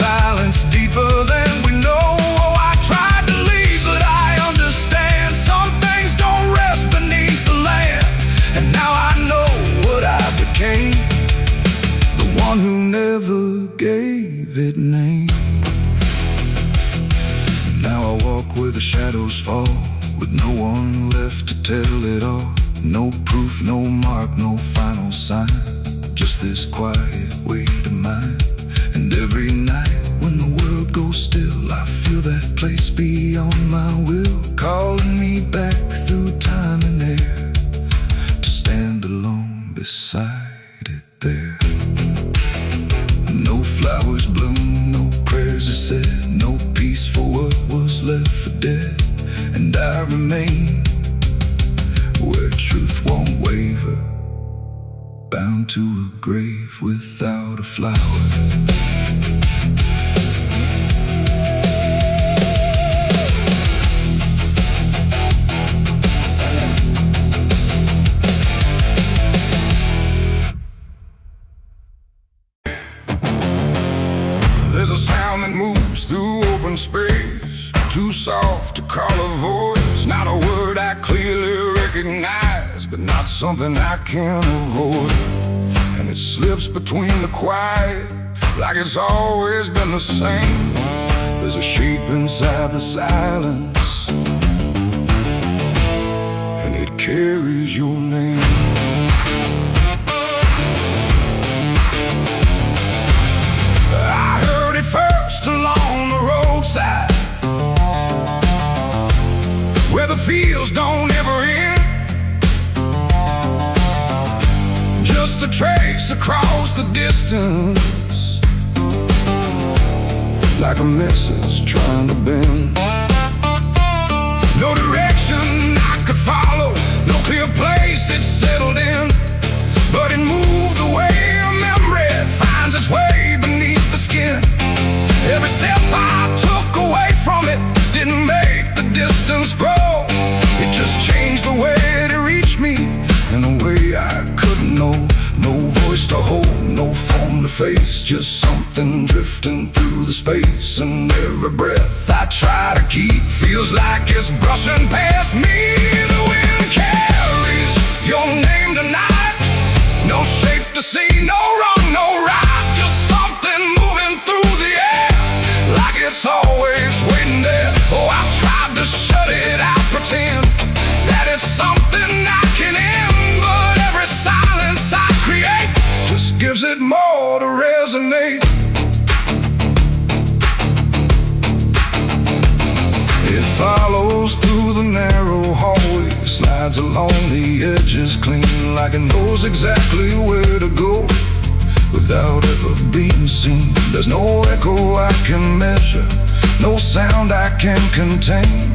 never gave it name. Now I walk where the shadows fall, with no one left to tell it all. No proof, no mark, no final sign, just this quiet weight of mine. And every night when the world goes still, I feel that place beyond my will, calling me back through time and air, to stand alone beside it there. No flowers bloom, no prayers are said, no peace for what was left for dead. And I remain where truth won't waver, bound to a grave without a flower. There's a sound that moves through open space, too soft to call a voice. Not a word I clearly recognize, but not something I can avoid. And it slips between the quiet, like it's always been the same. There's a shape inside the silence, and it carries your name. I heard it first along the roadside, where the fields don't ever end, just a trace across the distance, like a message trying to bend. No direction I could follow, no clear place it settled in, but it moved the way a memory finds its way beneath the skin. Every step I took away from it didn't make the distance grow, it just changed the way it reached me in a way I couldn't know. No voice to hold, no form to face, just something drifting through the space. And every breath I try to keep feels like it's brushing past me. The wind carries your name tonight, no shape to see, no wrong, no right, just something moving through the air, like it's always waiting there. Oh, I tried to shut it out, pretend that it's something I can end, but every silence I create just gives it more to resonate. It follows through the narrow hallway, slides along the edges clean, like it knows exactly where to go without ever being seen. There's no echo I can measure, no sound I can contain,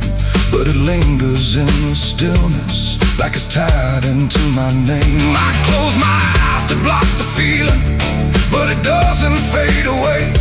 but it lingers in the stillness, like it's tied into my name. I close my eyes to block the feeling, but it doesn't fade away.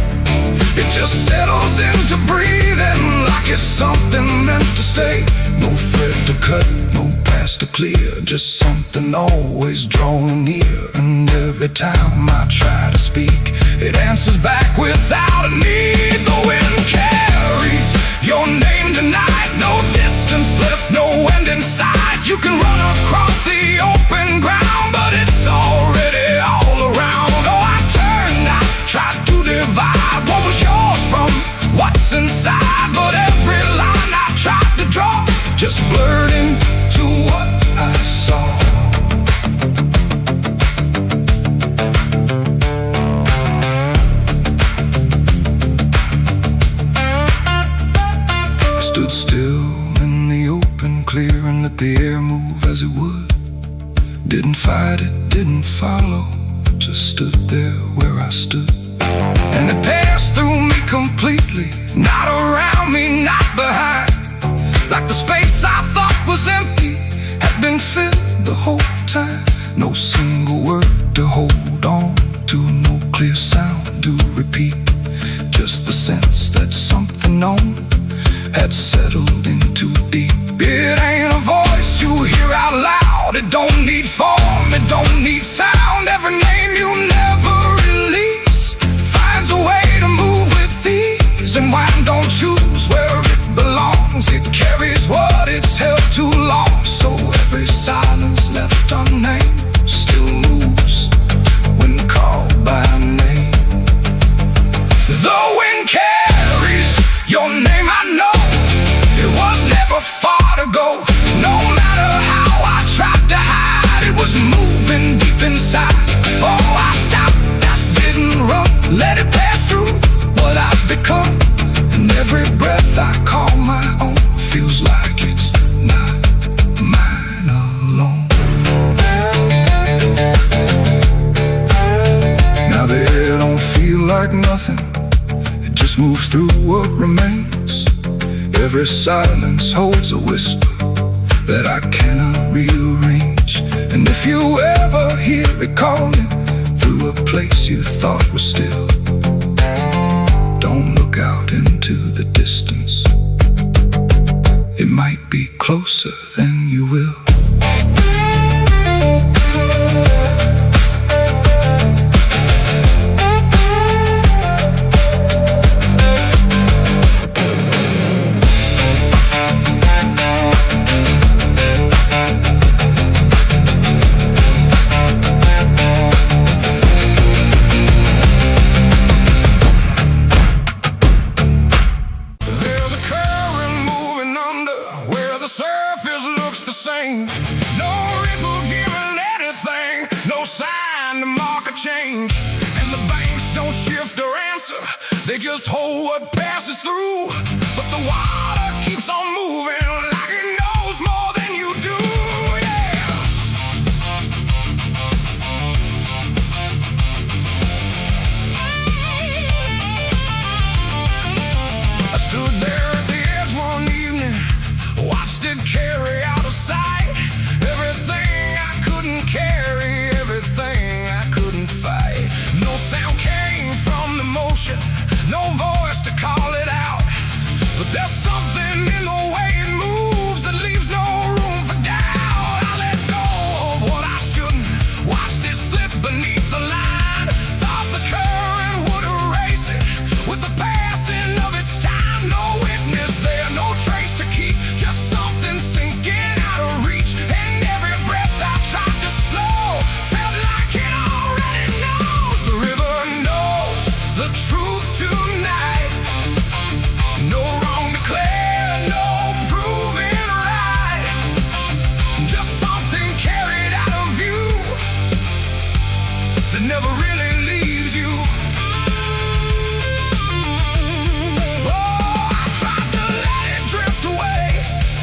It just settles into breathing, like it's something meant to stay. No thread to cut, no past to clear, just something always drawing near. And every time I try to speak, it answers back without a need. The wind carries your name tonight, no distance left, no end in sight. You can run across the open ground, but it's already all around. Oh, I turned, I tried to divide what was yours from what's inside, but every line I tried to draw just blurred into what I saw. I stood still in the open clear and let the air move as it would. Didn't fight it, didn't follow, just stood there where I stood. And it passed through me completely, not around me, not behind, like the space I thought was empty had been filled the whole time. No single word to hold on to, no clear sound to repeat, just the sense that something known had settled in too deep. It ain't a voice you hear out loud, it don't need form, it don't need sound. Every name you never release finds a way to move with ease, and wine don't choose where it belongs, it carries what it's held too long. So every silence left unnamed still moves when called by name. through what I've become, and every breath I call my own feels like it's not mine alone. Now the air don't feel like nothing, it just moves through what remains. Every silence holds a whisper that I cannot rearrange. And if you ever hear it calling through a place you thought was still, don't look out into the distance. It might be closer than you will. No ripple giving anything, no sign to mark a change. And the banks don't shift or answer, they just hold what passes through. But the water keeps on moving like it knows more than you do, yeah. I stood there at the edge one evening, watched it carry out of sight. Everything I couldn't carry, everything I couldn't fight. No sound came from the motion, no voice to call it out. But there's something in the way it moves that leaves no room for doubt. I let go of what I shouldn't, watched it slip beneath the line. Thought the current would erase it with the passing of its time. No witness there, no trace to keep, just something sinking out of reach. And every breath I tried to slow felt like it already knows. The river knows the truth tonight. No wrong declared, no proving right, just something carried out of view that never really leaves you. Oh, I tried to let it drift away,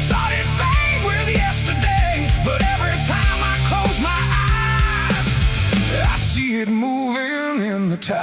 thought it'd fade with yesterday. But every time I close my eyes, I see it moving in the tide.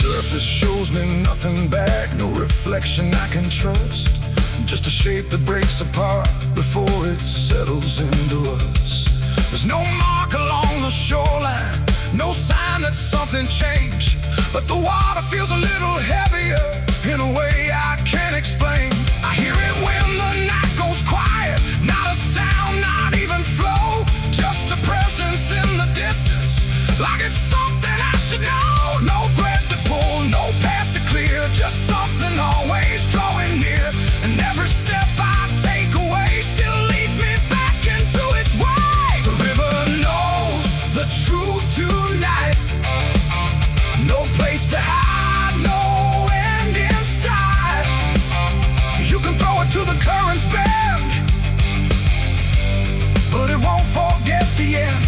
Surface shows me nothing back, no reflection I can trust, just a shape that breaks apart before it settles into us. There's no mark along the shoreline, no sign that something changed, but the water feels a little heavier in a way I can't explain. I hear it when the night goes quiet, not a sound, not even flow, just a presence in the distance, like it's something I should know. No thread to pull, no path to clear, just something always drawing near. And every step I take away still leads me back into its way. The river knows the truth tonight, no place to hide, no end in sight. You can throw it to the current's bend, but it won't forget the end.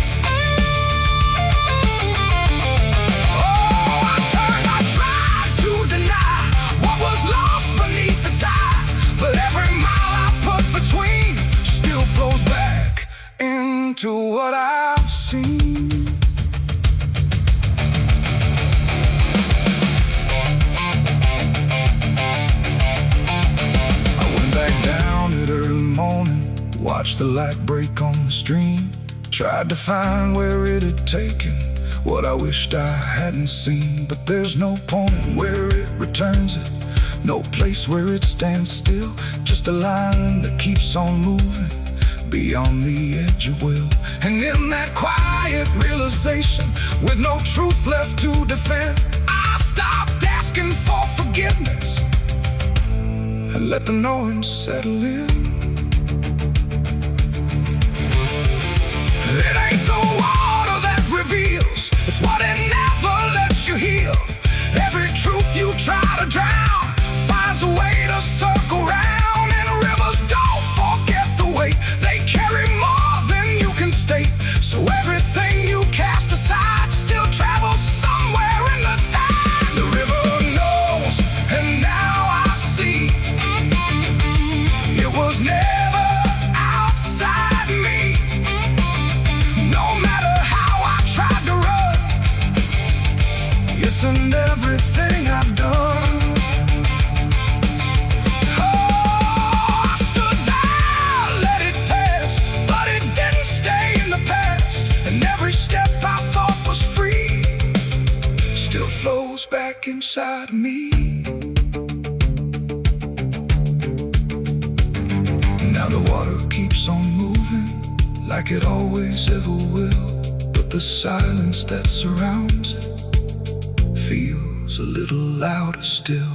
To what I've seen. I went back down at early morning, watched the light break on the stream, tried to find where it had taken what I wished I hadn't seen. But there's no point where it returns it, no place where it stands still, just a line that keeps on moving beyond the edge of will. And in that quiet realization, with no truth left to defend, I stopped asking for forgiveness and let the knowing settle in. It ain't the water that reveals, it's what it never lets you heal. Every truth you try to drown finds a way to circle round. And rivers don't forget the weight, they carry more than you can state. So everything you cast aside step I thought was free still flows back inside me. Now the water keeps on moving like it always ever will, but the silence that surrounds it feels a little louder still.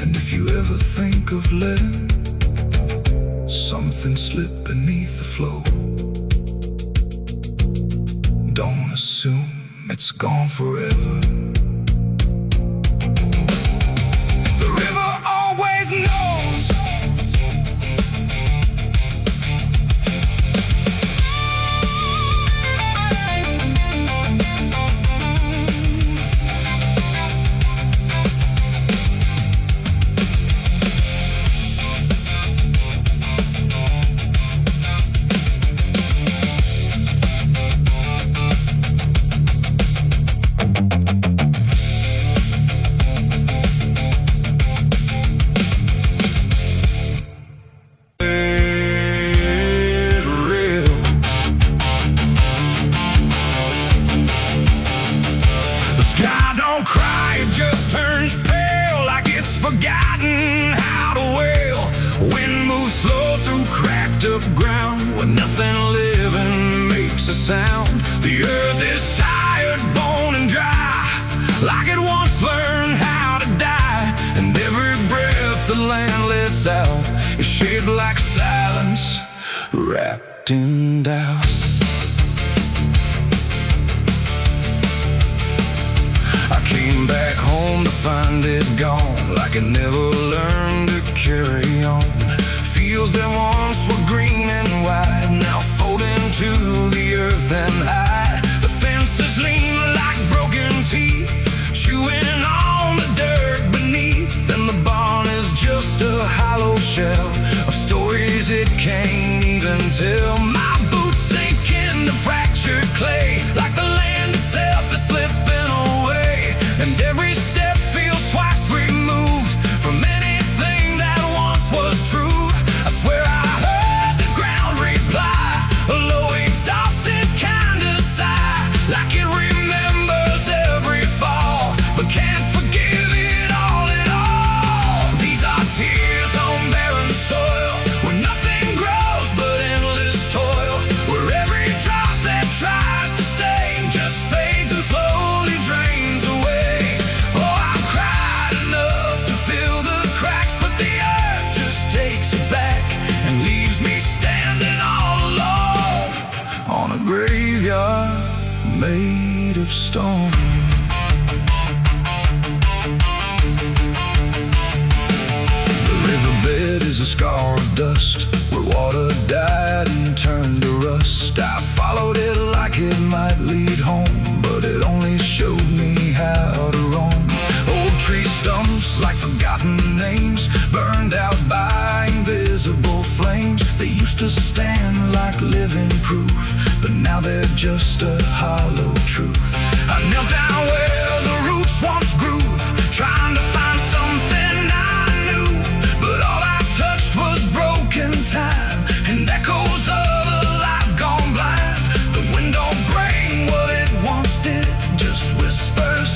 And if you ever think of letting something slip beneath the flow, don't assume it's gone forever. The river always knows. Don't cry, it just turns pale like it's forgotten how to wail. Wind moves slow through cracked up ground where nothing living makes a sound. The earth is tired, bone and dry, like it once learned how to die. And every breath the land lets out is shaped like silence wrapped in doubt. Came back home to find it gone, like it never learned to carry on. Fields that once were green and wide now fold into the earth and hide. The fences lean like broken teeth, chewing on the dirt beneath. And the barn is just a hollow shell of stories it can't even tell. My boots sink into fractured clay, like the land itself is slipping away. And every step feels twice removed from anything that once was true. I swear I heard the ground reply, a low exhausted kind of sigh, like it remembers every fall, but can't forgive it all at all. These are tears on barren soil, where nothing grows but endless toil, where every drop that tries to stay just fades and slowly drains away. Graveyard made of stone. The riverbed is a scar of dust, where water died and turned to rust. I followed it like it might lead home, but it only showed me how to roam. Old tree stumps like forgotten names, burned out by invisible flames. They used to stand like living proof, but now they're just a hollow truth. I knelt down where the roots once grew, trying to find something I knew, but all I touched was broken time and echoes of a life gone blind. The wind don't bring what it once did, just whispers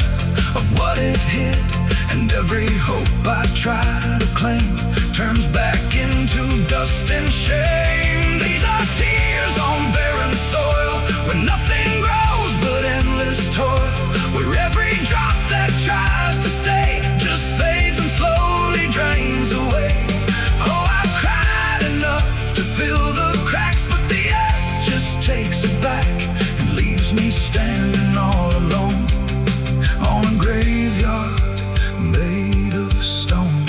of what it hid. And every hope I try to claim turns back into dust and shame. These are tears on barren soil, where nothing grows but endless toil, where every drop that tries to stay just fades and slowly drains away. Oh, I've cried enough to fill the cracks, but the earth just takes it back and leaves me standing all alone on a graveyard made of stone.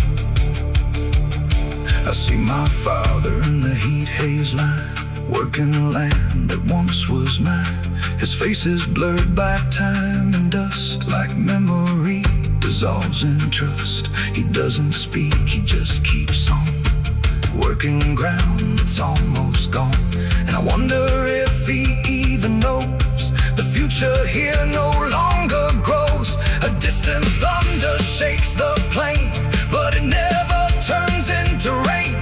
I see my father in the heat haze line, working the land that once was mine. His face is blurred by time and dust, like memory dissolves in trust. He doesn't speak, he just keeps on working ground that's almost gone. And I wonder if he even knows the future here no longer grows. A distant thunder shakes the plain, but it never turns into rain.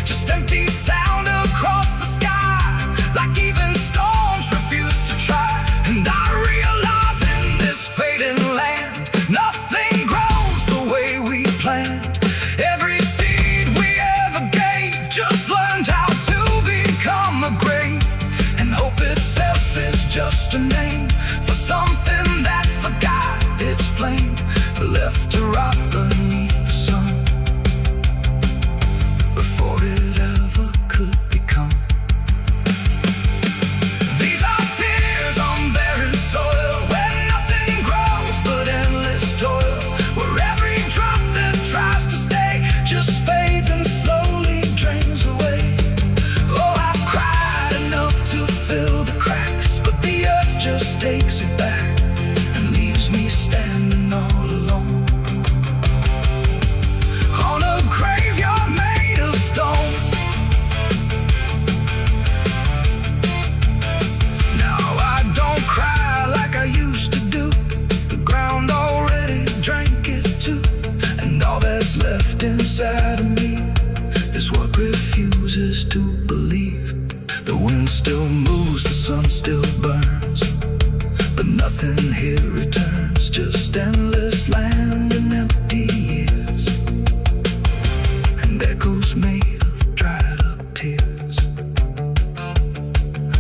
Just empty sound across the sky, like even storms refuse just a name for something that forgot its flame, left to rot beneath the sun before it ever could become. These are tears on barren soil, where nothing grows but endless toil, where every drop that tries to stay just fades and slowly drains away. Oh, I've cried enough to fill the cracks, but the earth just takes it back and leaves me standing all alone on a graveyard made of stone. Now I don't cry like I used to do. The ground already drank it too, and all that's left inside of me is what refuses to believe. The wind still moves, the sun still burns, but nothing here returns, just endless land and empty years, and echoes made of dried up tears.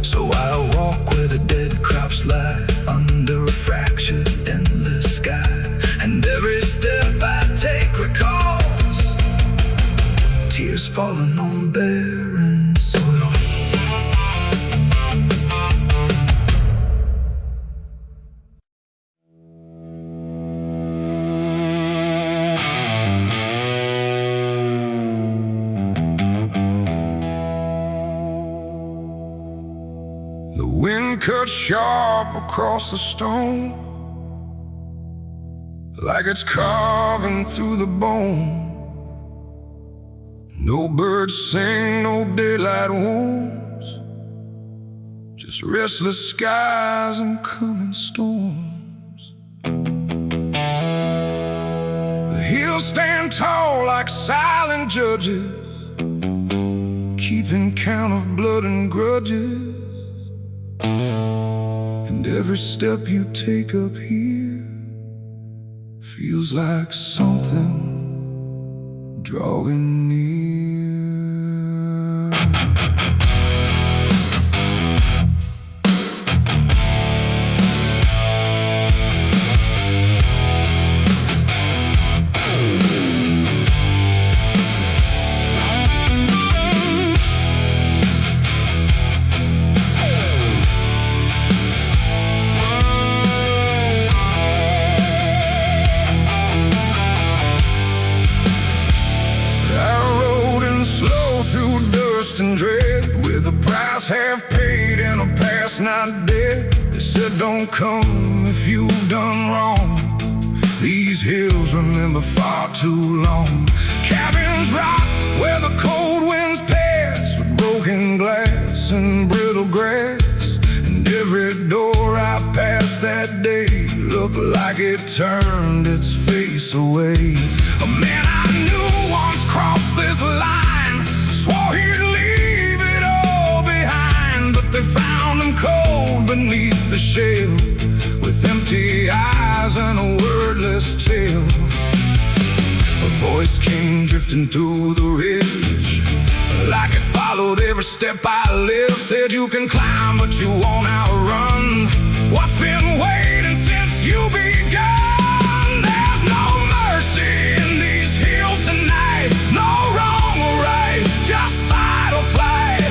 So I walk where the dead crops lie, under a fractured endless sky, and every step I take recalls tears falling on barren soil. The wind cuts sharp across the stone, like it's carving through the bone. No birds sing, no daylight wounds, just restless skies and coming storms. The hills stand tall like silent judges, keeping count of blood and grudges. And every step you take up here feels like something drawing near. And dread, with a price half paid and a past not dead. They said don't come if you've done wrong. These hills remember far too long. Cabins rock where the cold winds pass, with broken glass and brittle grass. And every door I passed that day looked like it turned its face away. A man I knew once crossed this line, swore he'd leave it all behind, but they found him cold beneath the shell, with empty eyes and a wordless tale. A voice came drifting through the ridge, like it followed every step I lived. Said you can climb, but you won't outrun what's been waiting since you begun. There's no mercy in these hills tonight, no wrong or right, just fight or flight.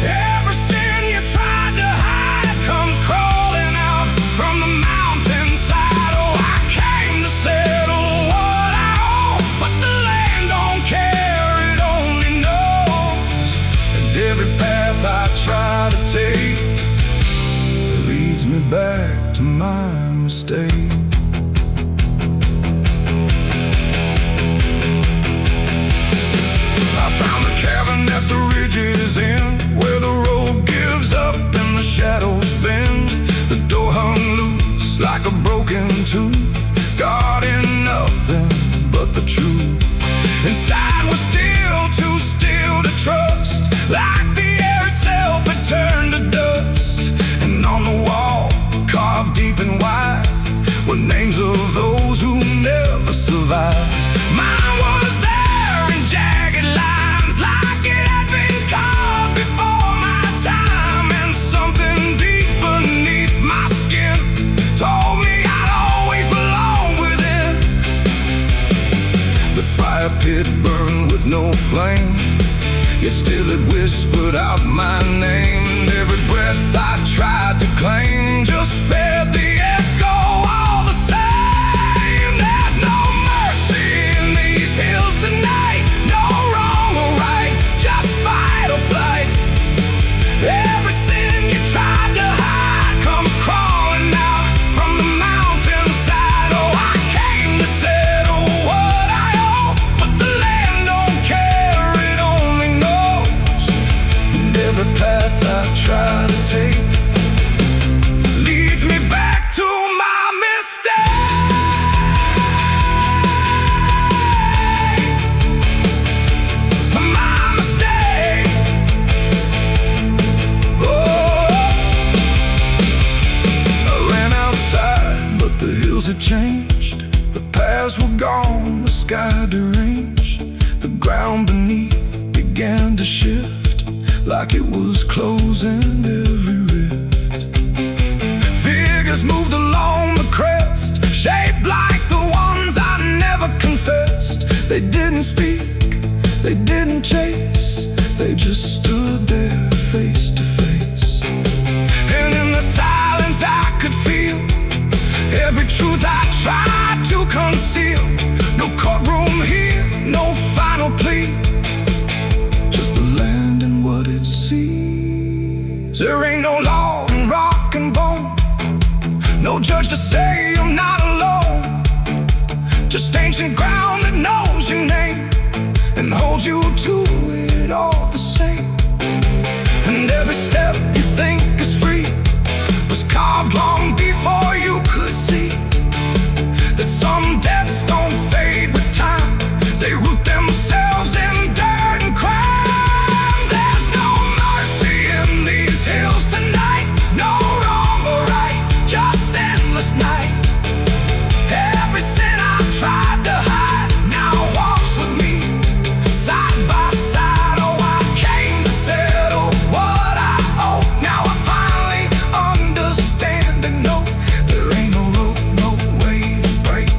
Every sin you tried to hide comes crawling out from the mountainside. Oh, I came to settle what I owe, but the land don't care, it only knows. And every path I try to take leads me back to my mistake. I found a cabin at the ridge's end, where the road gives up and the shadows bend. The door hung loose like a broken tooth, guarding nothing but the truth. Inside was still too still to trust, like the air itself had turned to dust. And on the wall, carved deep and wide, were names of those who never survived. Mine was there in jagged lines, like it had been carved before my time. And something deep beneath yet still it whispered out my name. And every breath I tried to claim just fed the echo all the same. There's no mercy in these hills tonight, no wrong or right, just fight or flight. Every sin you tried to hide comes crawling out from the mountainside. Oh, I came to settle what I owe, but the land don't care, it only knows. And every path I try to take leads me back to my mistake. My mistake. I ran outside, but the hills had changed. The paths were gone, the sky deranged. The ground beneath began to shift, like it was closing every rift. Figures moved along the crest, shaped like the ones I never confessed. They didn't speak, they didn't chase, they just stood there face to face. And in the silence I could feel every truth I tried to conceal. No courtroom here, no final plea, just the land and what it sees. There ain't no law in rock and bone, no judge to say I'm not alone, just ancient ground that knows your name and holds you to it all the same. And every step you think is free was carved long before you could see that some debts don't fade with time, they root themselves in dirt and crime. There's no mercy in these hills tonight, no wrong or right, just endless night. Every sin I tried to hide now walks with me, side by side. Oh, I came to settle what I owe. Now I finally understand and know there ain't no rope, no way to break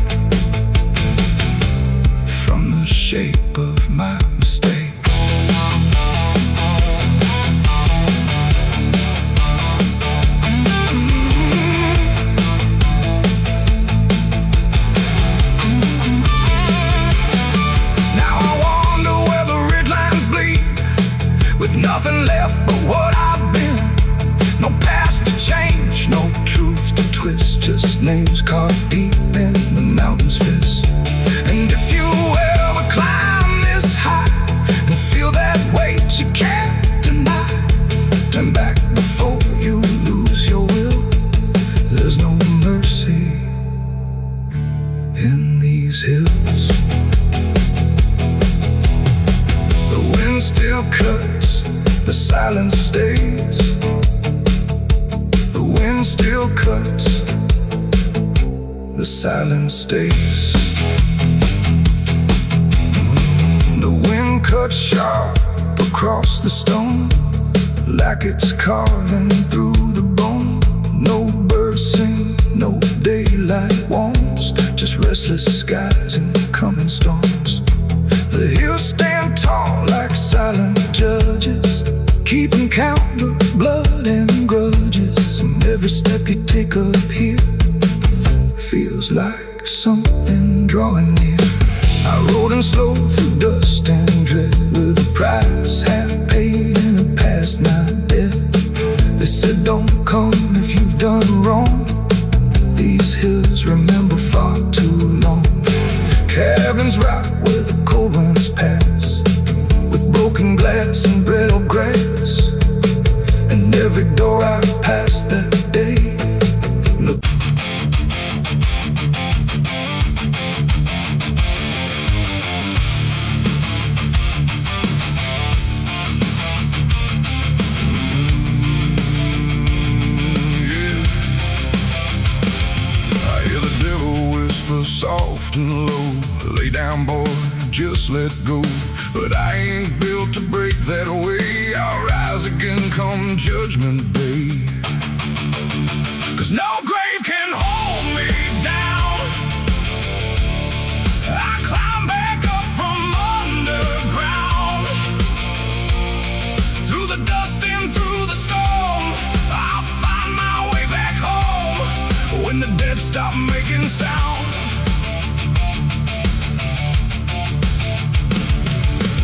from the shape of my mistake. Now I wonder where the red lines bleed, with nothing left but what I've been. No past to change, no truth to twist, just names carved deep in the mountain's fist. And if you ever climb this high and feel that weight you can't deny, turn back before you lose your will. There's no mercy in these hills. The wind still cuts, the silence stays. The wind still cuts, the silence stays. The wind cuts sharp across the stone, like it's carving through the bone. No birds sing, no daylight warms, just restless skies and coming storms. The hills stand tall like silent judges, keeping count of blood and grudges. And every step you take up here feels like something drawing near. I rode in slow through dust and dread, with a price half paid and a past not dead. They said don't come if you've done wrong, these hills remember far too long. Cabins rock where the cold winds pass, with broken glass and brittle grass. And every door I've passed that day look. Soft and low, lay down boy, just let go. But I ain't built to break that way. I'll rise again come judgment day. 'Cause no grave can hold me down. I climb back up from underground. said, stop making sound.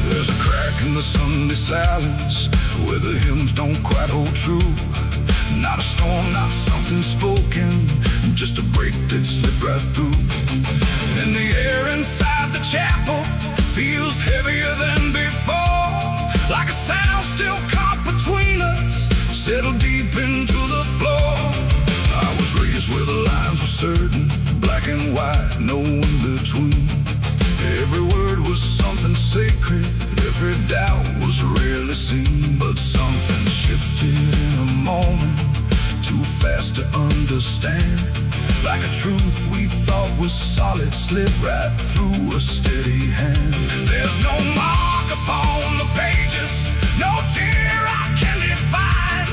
There's a crack in the Sunday silence where the hymns don't quite hold true. Not a storm, not something spoken, just a break that slipped right through. And the air inside the chapel feels heavier than before, like a sound still caught between us, settled deep into the floor. I was raised where the lines were certain, black and white, no in between. Every word was something sacred, every doubt was rarely seen. But something shifted in a moment, too fast to understand. Like a truth we thought was solid slipped right through a steady hand. There's no mark upon the pages, no tear I can define,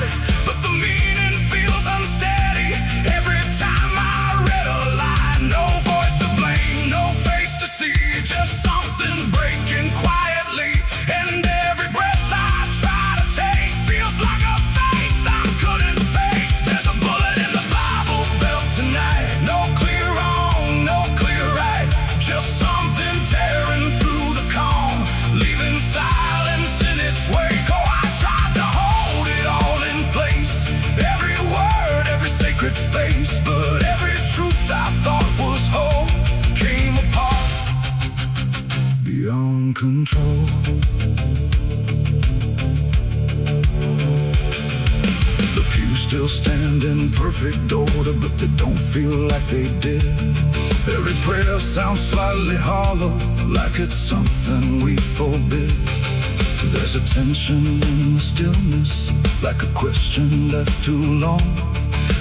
but the meaning feels unsteady every time I read a line. No voice to blame, no face to see, just something breaking quietly. And every breath I try to take feels like a faith I couldn't fake. There's a bullet in the Bible belt tonight, no clear wrong, no clear right, just something tearing through the calm, leaving silence in its wake. Oh, I tried to hold it all in place, every word, every sacred space, but every truth I thought was whole came apart beyond control. The pews still stand in perfect order, but they don't feel like they did. Every prayer sounds slightly hollow, like it's something we forbid. There's a tension in the stillness, like a question left too long,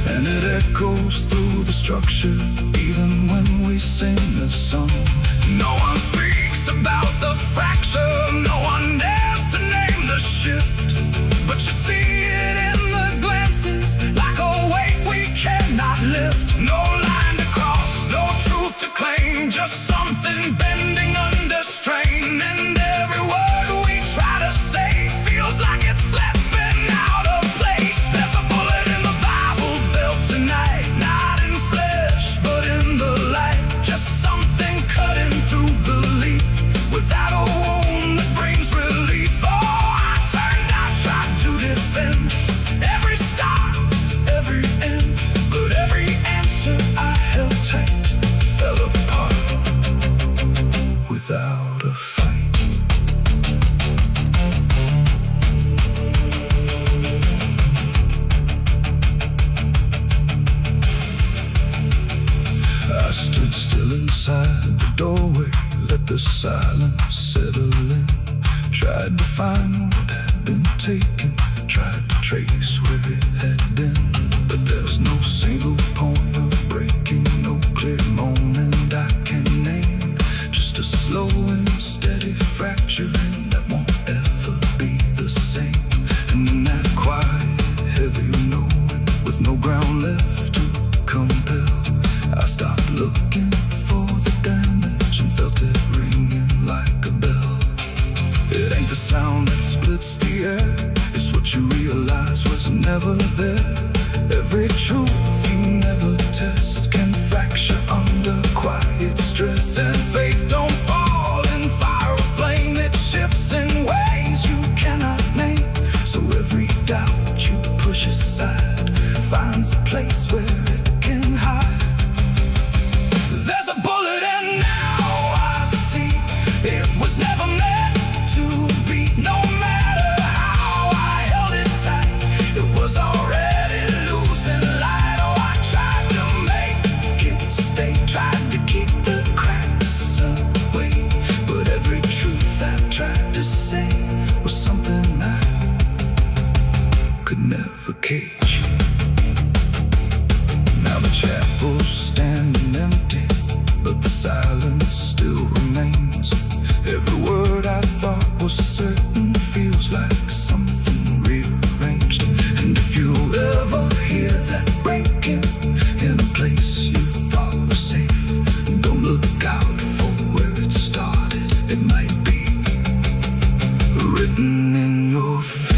and it echoes through the structure, even when we sing this song. No one speaks about the fracture, no one dares to name the shift, but you see it in the glances, like a weight we cannot lift. No line to cross, no truth to claim, just something bending under strain. And every word we try to say feels like it's slipping out of place. There's a bullet in the Bible belt tonight, not in flesh, but in the light, just something cutting through belief, without a wound that brings relief. Oh, I turned, I tried to defend every start, every end, but every answer I held tight fell apart without a fight. I stood still inside the doorway, let the silence settle in. Tried to find what had been taken, tried to trace where it had been, but there's no single point of breaking, no clear moment I can name. Just a slow and steady fracturing that won't ever be the same. And in that quiet, heavy knowing, with no ground left to compel, I stopped looking for the damage and felt it ringing like a bell. It ain't the sound that splits the air, it's what you realize was never there. Every truth you never test can fracture under quiet stress. And faith don't fall in fire or flame, it shifts in ways you cannot name. So every doubt you push aside finds a place where it can hide. There's a bullet and now I see it was never meant to be. No matter how I held it tight, it was already losing light. Oh, I tried to make it stay, tried to keep the cracks away, but every truth I tried to say was something I could never cage. Now the chapel's standing empty, but the silence still remains. Every word I thought was certain feels like something rearranged. And if you ever hear that breaking in a place you thought was safe, don't look out for where it started. It might be written in your fate.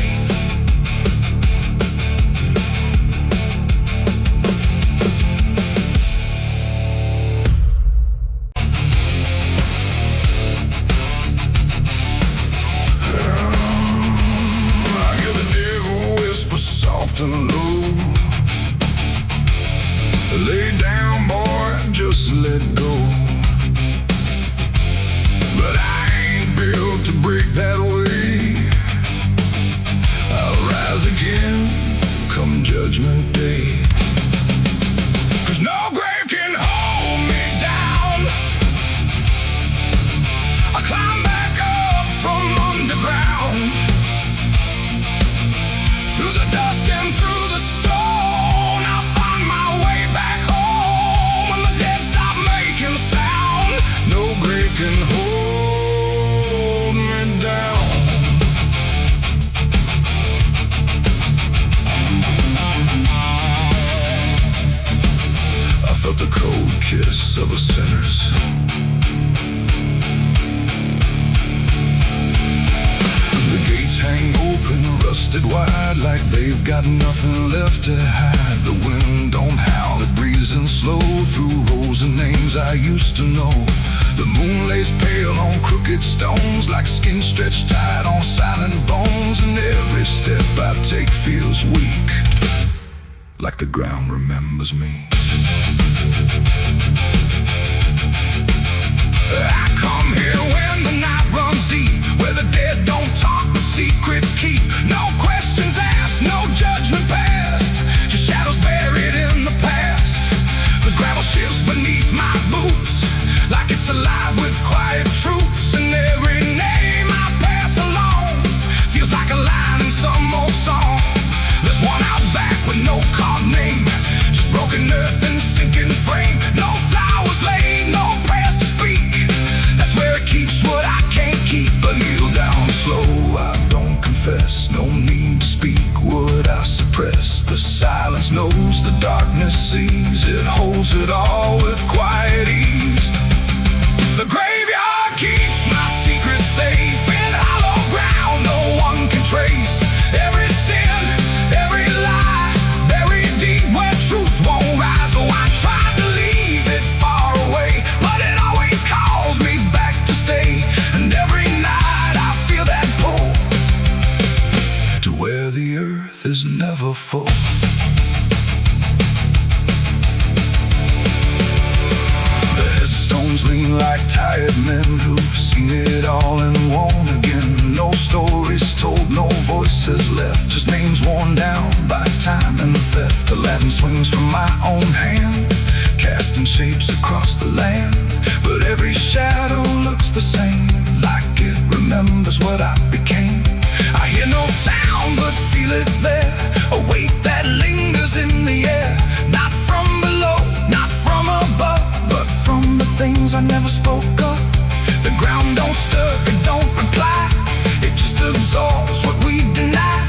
kiss of a sinner's. The gates hang open, rusted wide, like they've got nothing left to hide. The wind don't howl, it breezes in slow through rows of names I used to know. The moon lays pale on crooked stones, like skin stretched tight on silent bones. And every step I take feels weak, like the ground remembers me. I come here when the night runs deep, where the dead don't talk but secrets keep. No questions asked, no judgment passed, just shadows buried in the past. The gravel shifts beneath my boots, like it's alive with quiet troops. And every name I pass along feels like a line in some old song. There's one out back with no carved name, just broken earth and sinking frame. No flowers laid, no prayers to speak. That's where it keeps what I can't keep. But kneel down slow, I don't confess. No need to speak what I suppress. The silence knows, the darkness sees. It holds it all with quiet ease. The graveyard keeps my secret safe in hollow ground no one can trace. Every sin, every lie, buried deep where truth won't rise. Oh, I tried to leave it far away, but it always calls me back to stay. And every night I feel that pull to where the earth is never full. Lean like tired men who've seen it all and won't again. No stories told, no voices left, just names worn down by time and theft. The Latin swings from my own hand, casting shapes across the land. But every shadow looks the same, like it remembers what I became. I hear no sound but feel it there, a weight that lingers in the air. Not from below, not from above, but from the things I never spoke of. The ground don't stir, it don't reply, it just absorbs what we deny.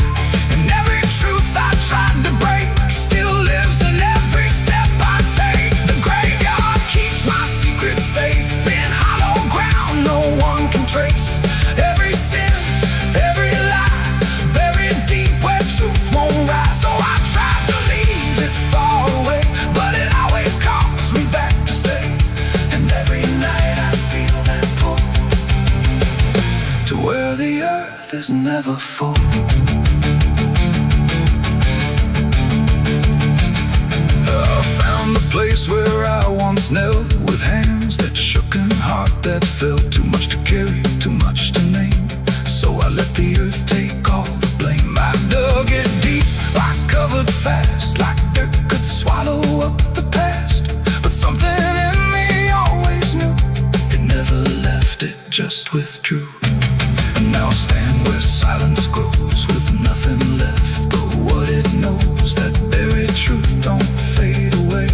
And every truth I tried to break still lives in every step I take. The graveyard keeps my secret safe in hollow ground no one can trace. Every sin, every lie, buried deep where truth won't rise. So I tried to leave it far away, but it always calls me back to stay. And every night I feel that pull to where the earth is never full. I found the place where I once knelt, with hands that shook and heart that felt. Too much to carry, too much to name, so I let the earth take all the blame. I dug it deep, I covered fast, like dirt could swallow up the past. But something in me always knew, it never left, it just withdrew. And now I stand where silence grows, with nothing left but what it knows. That buried truth don't fade away,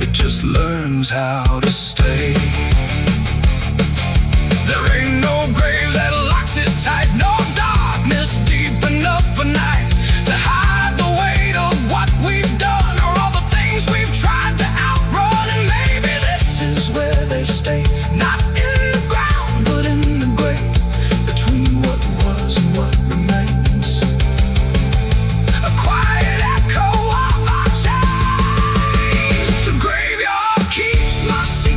it just learns how to stay. There ain't no grave that locks it tight, no darkness deep enough for night to hide the weight of what we've done, or all the things we've tried to outrun. And maybe this is where they stay, not in the ground but in the grave, between what was and what remains. A quiet echo of our chains. The graveyard keeps my secret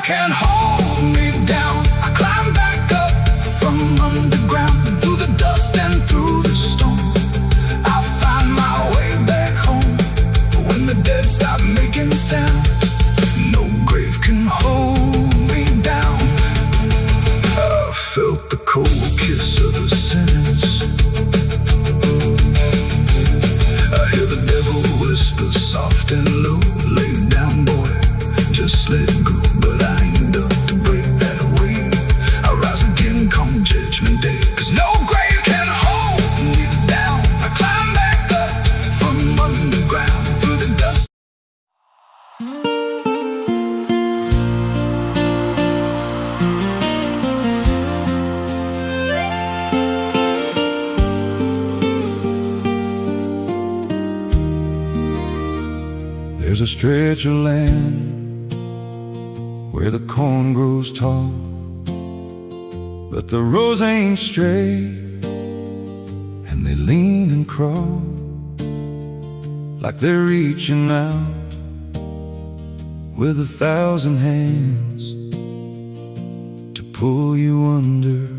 can hold me down. I climb back up from underground, and through the dust and through the storm, I'll find my way back home. But when the dead stop making sound, no grave can hold me down. I felt the cold kiss of the sentence. I hear the devil whisper soft and low, lay down, boy, just let go. But I ain't up to break that away. I rise again come judgment day, 'cause no grave can hold me down. I climb back up from underground, through the dust. There's a stretch of land where the corn grows tall, but the rows ain't straight, and they lean and crawl like they're reaching out with 1,000 hands to pull you under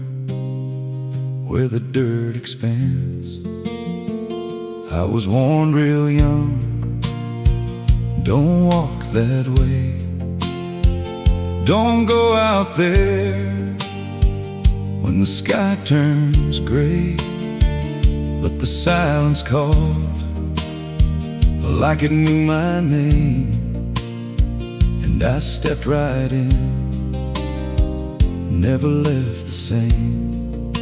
where the dirt expands. I was warned real young, don't walk that way. Don't go out there when the sky turns gray. But the silence called like it knew my name, and I stepped right in, never left the same.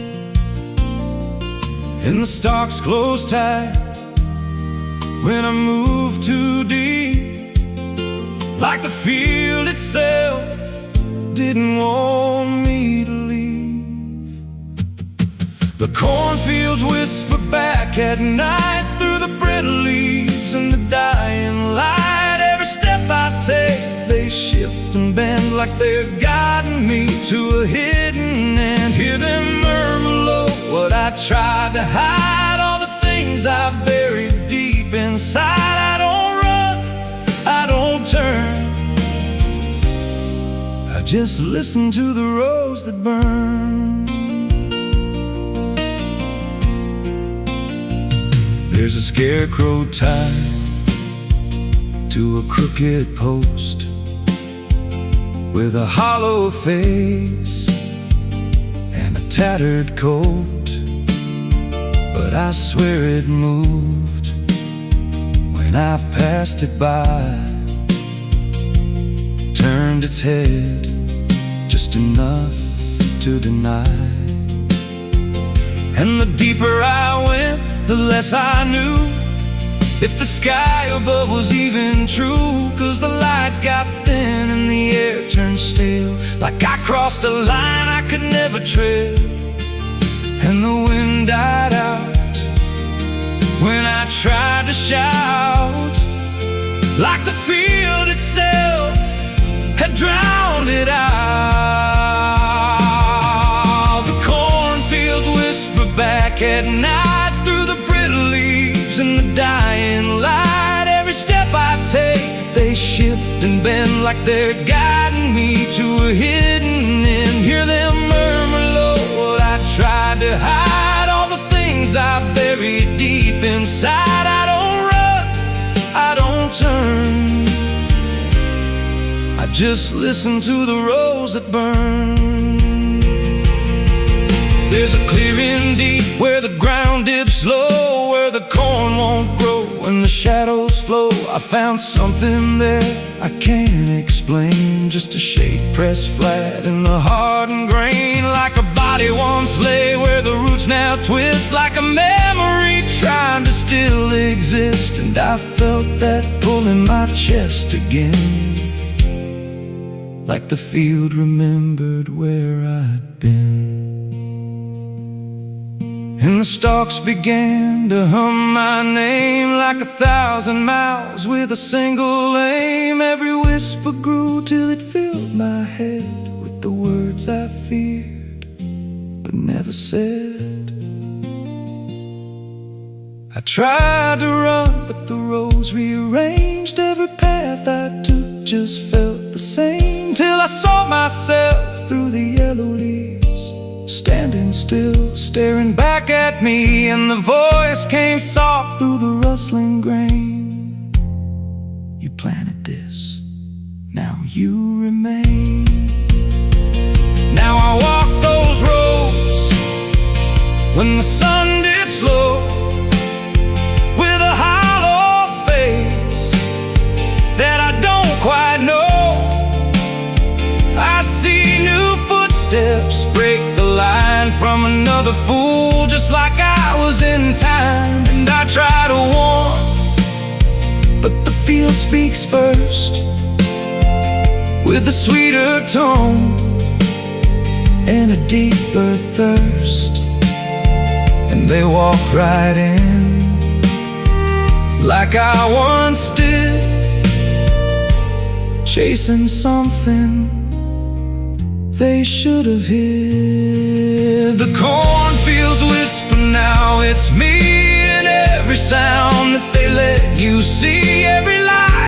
And the stalks closed tight when I moved too deep, like the field itself didn't want me to leave. The cornfields whisper back at night through the brittle leaves and the dying light. Every step I take, they shift and bend like they're guiding me to a hidden end. Hear them murmur low what I tried to hide, all the things I buried deep inside. I don't run, I don't turn, I just listen to the rose that burn. There's a scarecrow tied to a crooked post with a hollow face and a tattered coat, but I swear it moved when I passed it by. Turned its head just enough to deny. And the deeper I went, the less I knew if the sky above was even true. 'Cause the light got thin and the air turned stale, like I crossed a line I could never tread. And the wind died out when I tried to shout, like the field itself had drowned it out. The cornfields whisper back at night through the brittle leaves and the dying light. Every step I take, they shift and bend like they're guiding me to a hidden end. Hear them murmur low what I tried to hide, all the things I buried deep inside. I don't run, I don't turn, I just listen to the rose that burn. There's a clearing deep where the ground dips low, where the corn won't grow and the shadows flow. I found something there I can't explain, just a shade pressed flat in the hardened grain, like a body once lay where the roots now twist, like a memory trying to still exist. And I felt that pull in my chest again, like the field remembered where I'd been. And the stalks began to hum my name like 1,000 miles with a single aim. Every whisper grew till it filled my head with the words I feared but never said. I tried to run, but the roads rearranged. Every path I took just felt the same, till I saw myself through the yellow leaves, standing still, staring back at me. And the voice came soft through the rustling grain: you planted this, now you remain. Now I walk those roads when the sun dips low, with a hollow face that I don't quite know. I see new footsteps break the line from another fool, just like I was in time. And I try to warn, but the field speaks first, with a sweeter tone and a deeper thirst. And they walk right in, like I once did, chasing something they should have hid. The cornfields whisper now, it's me, and every sound that they let you see, every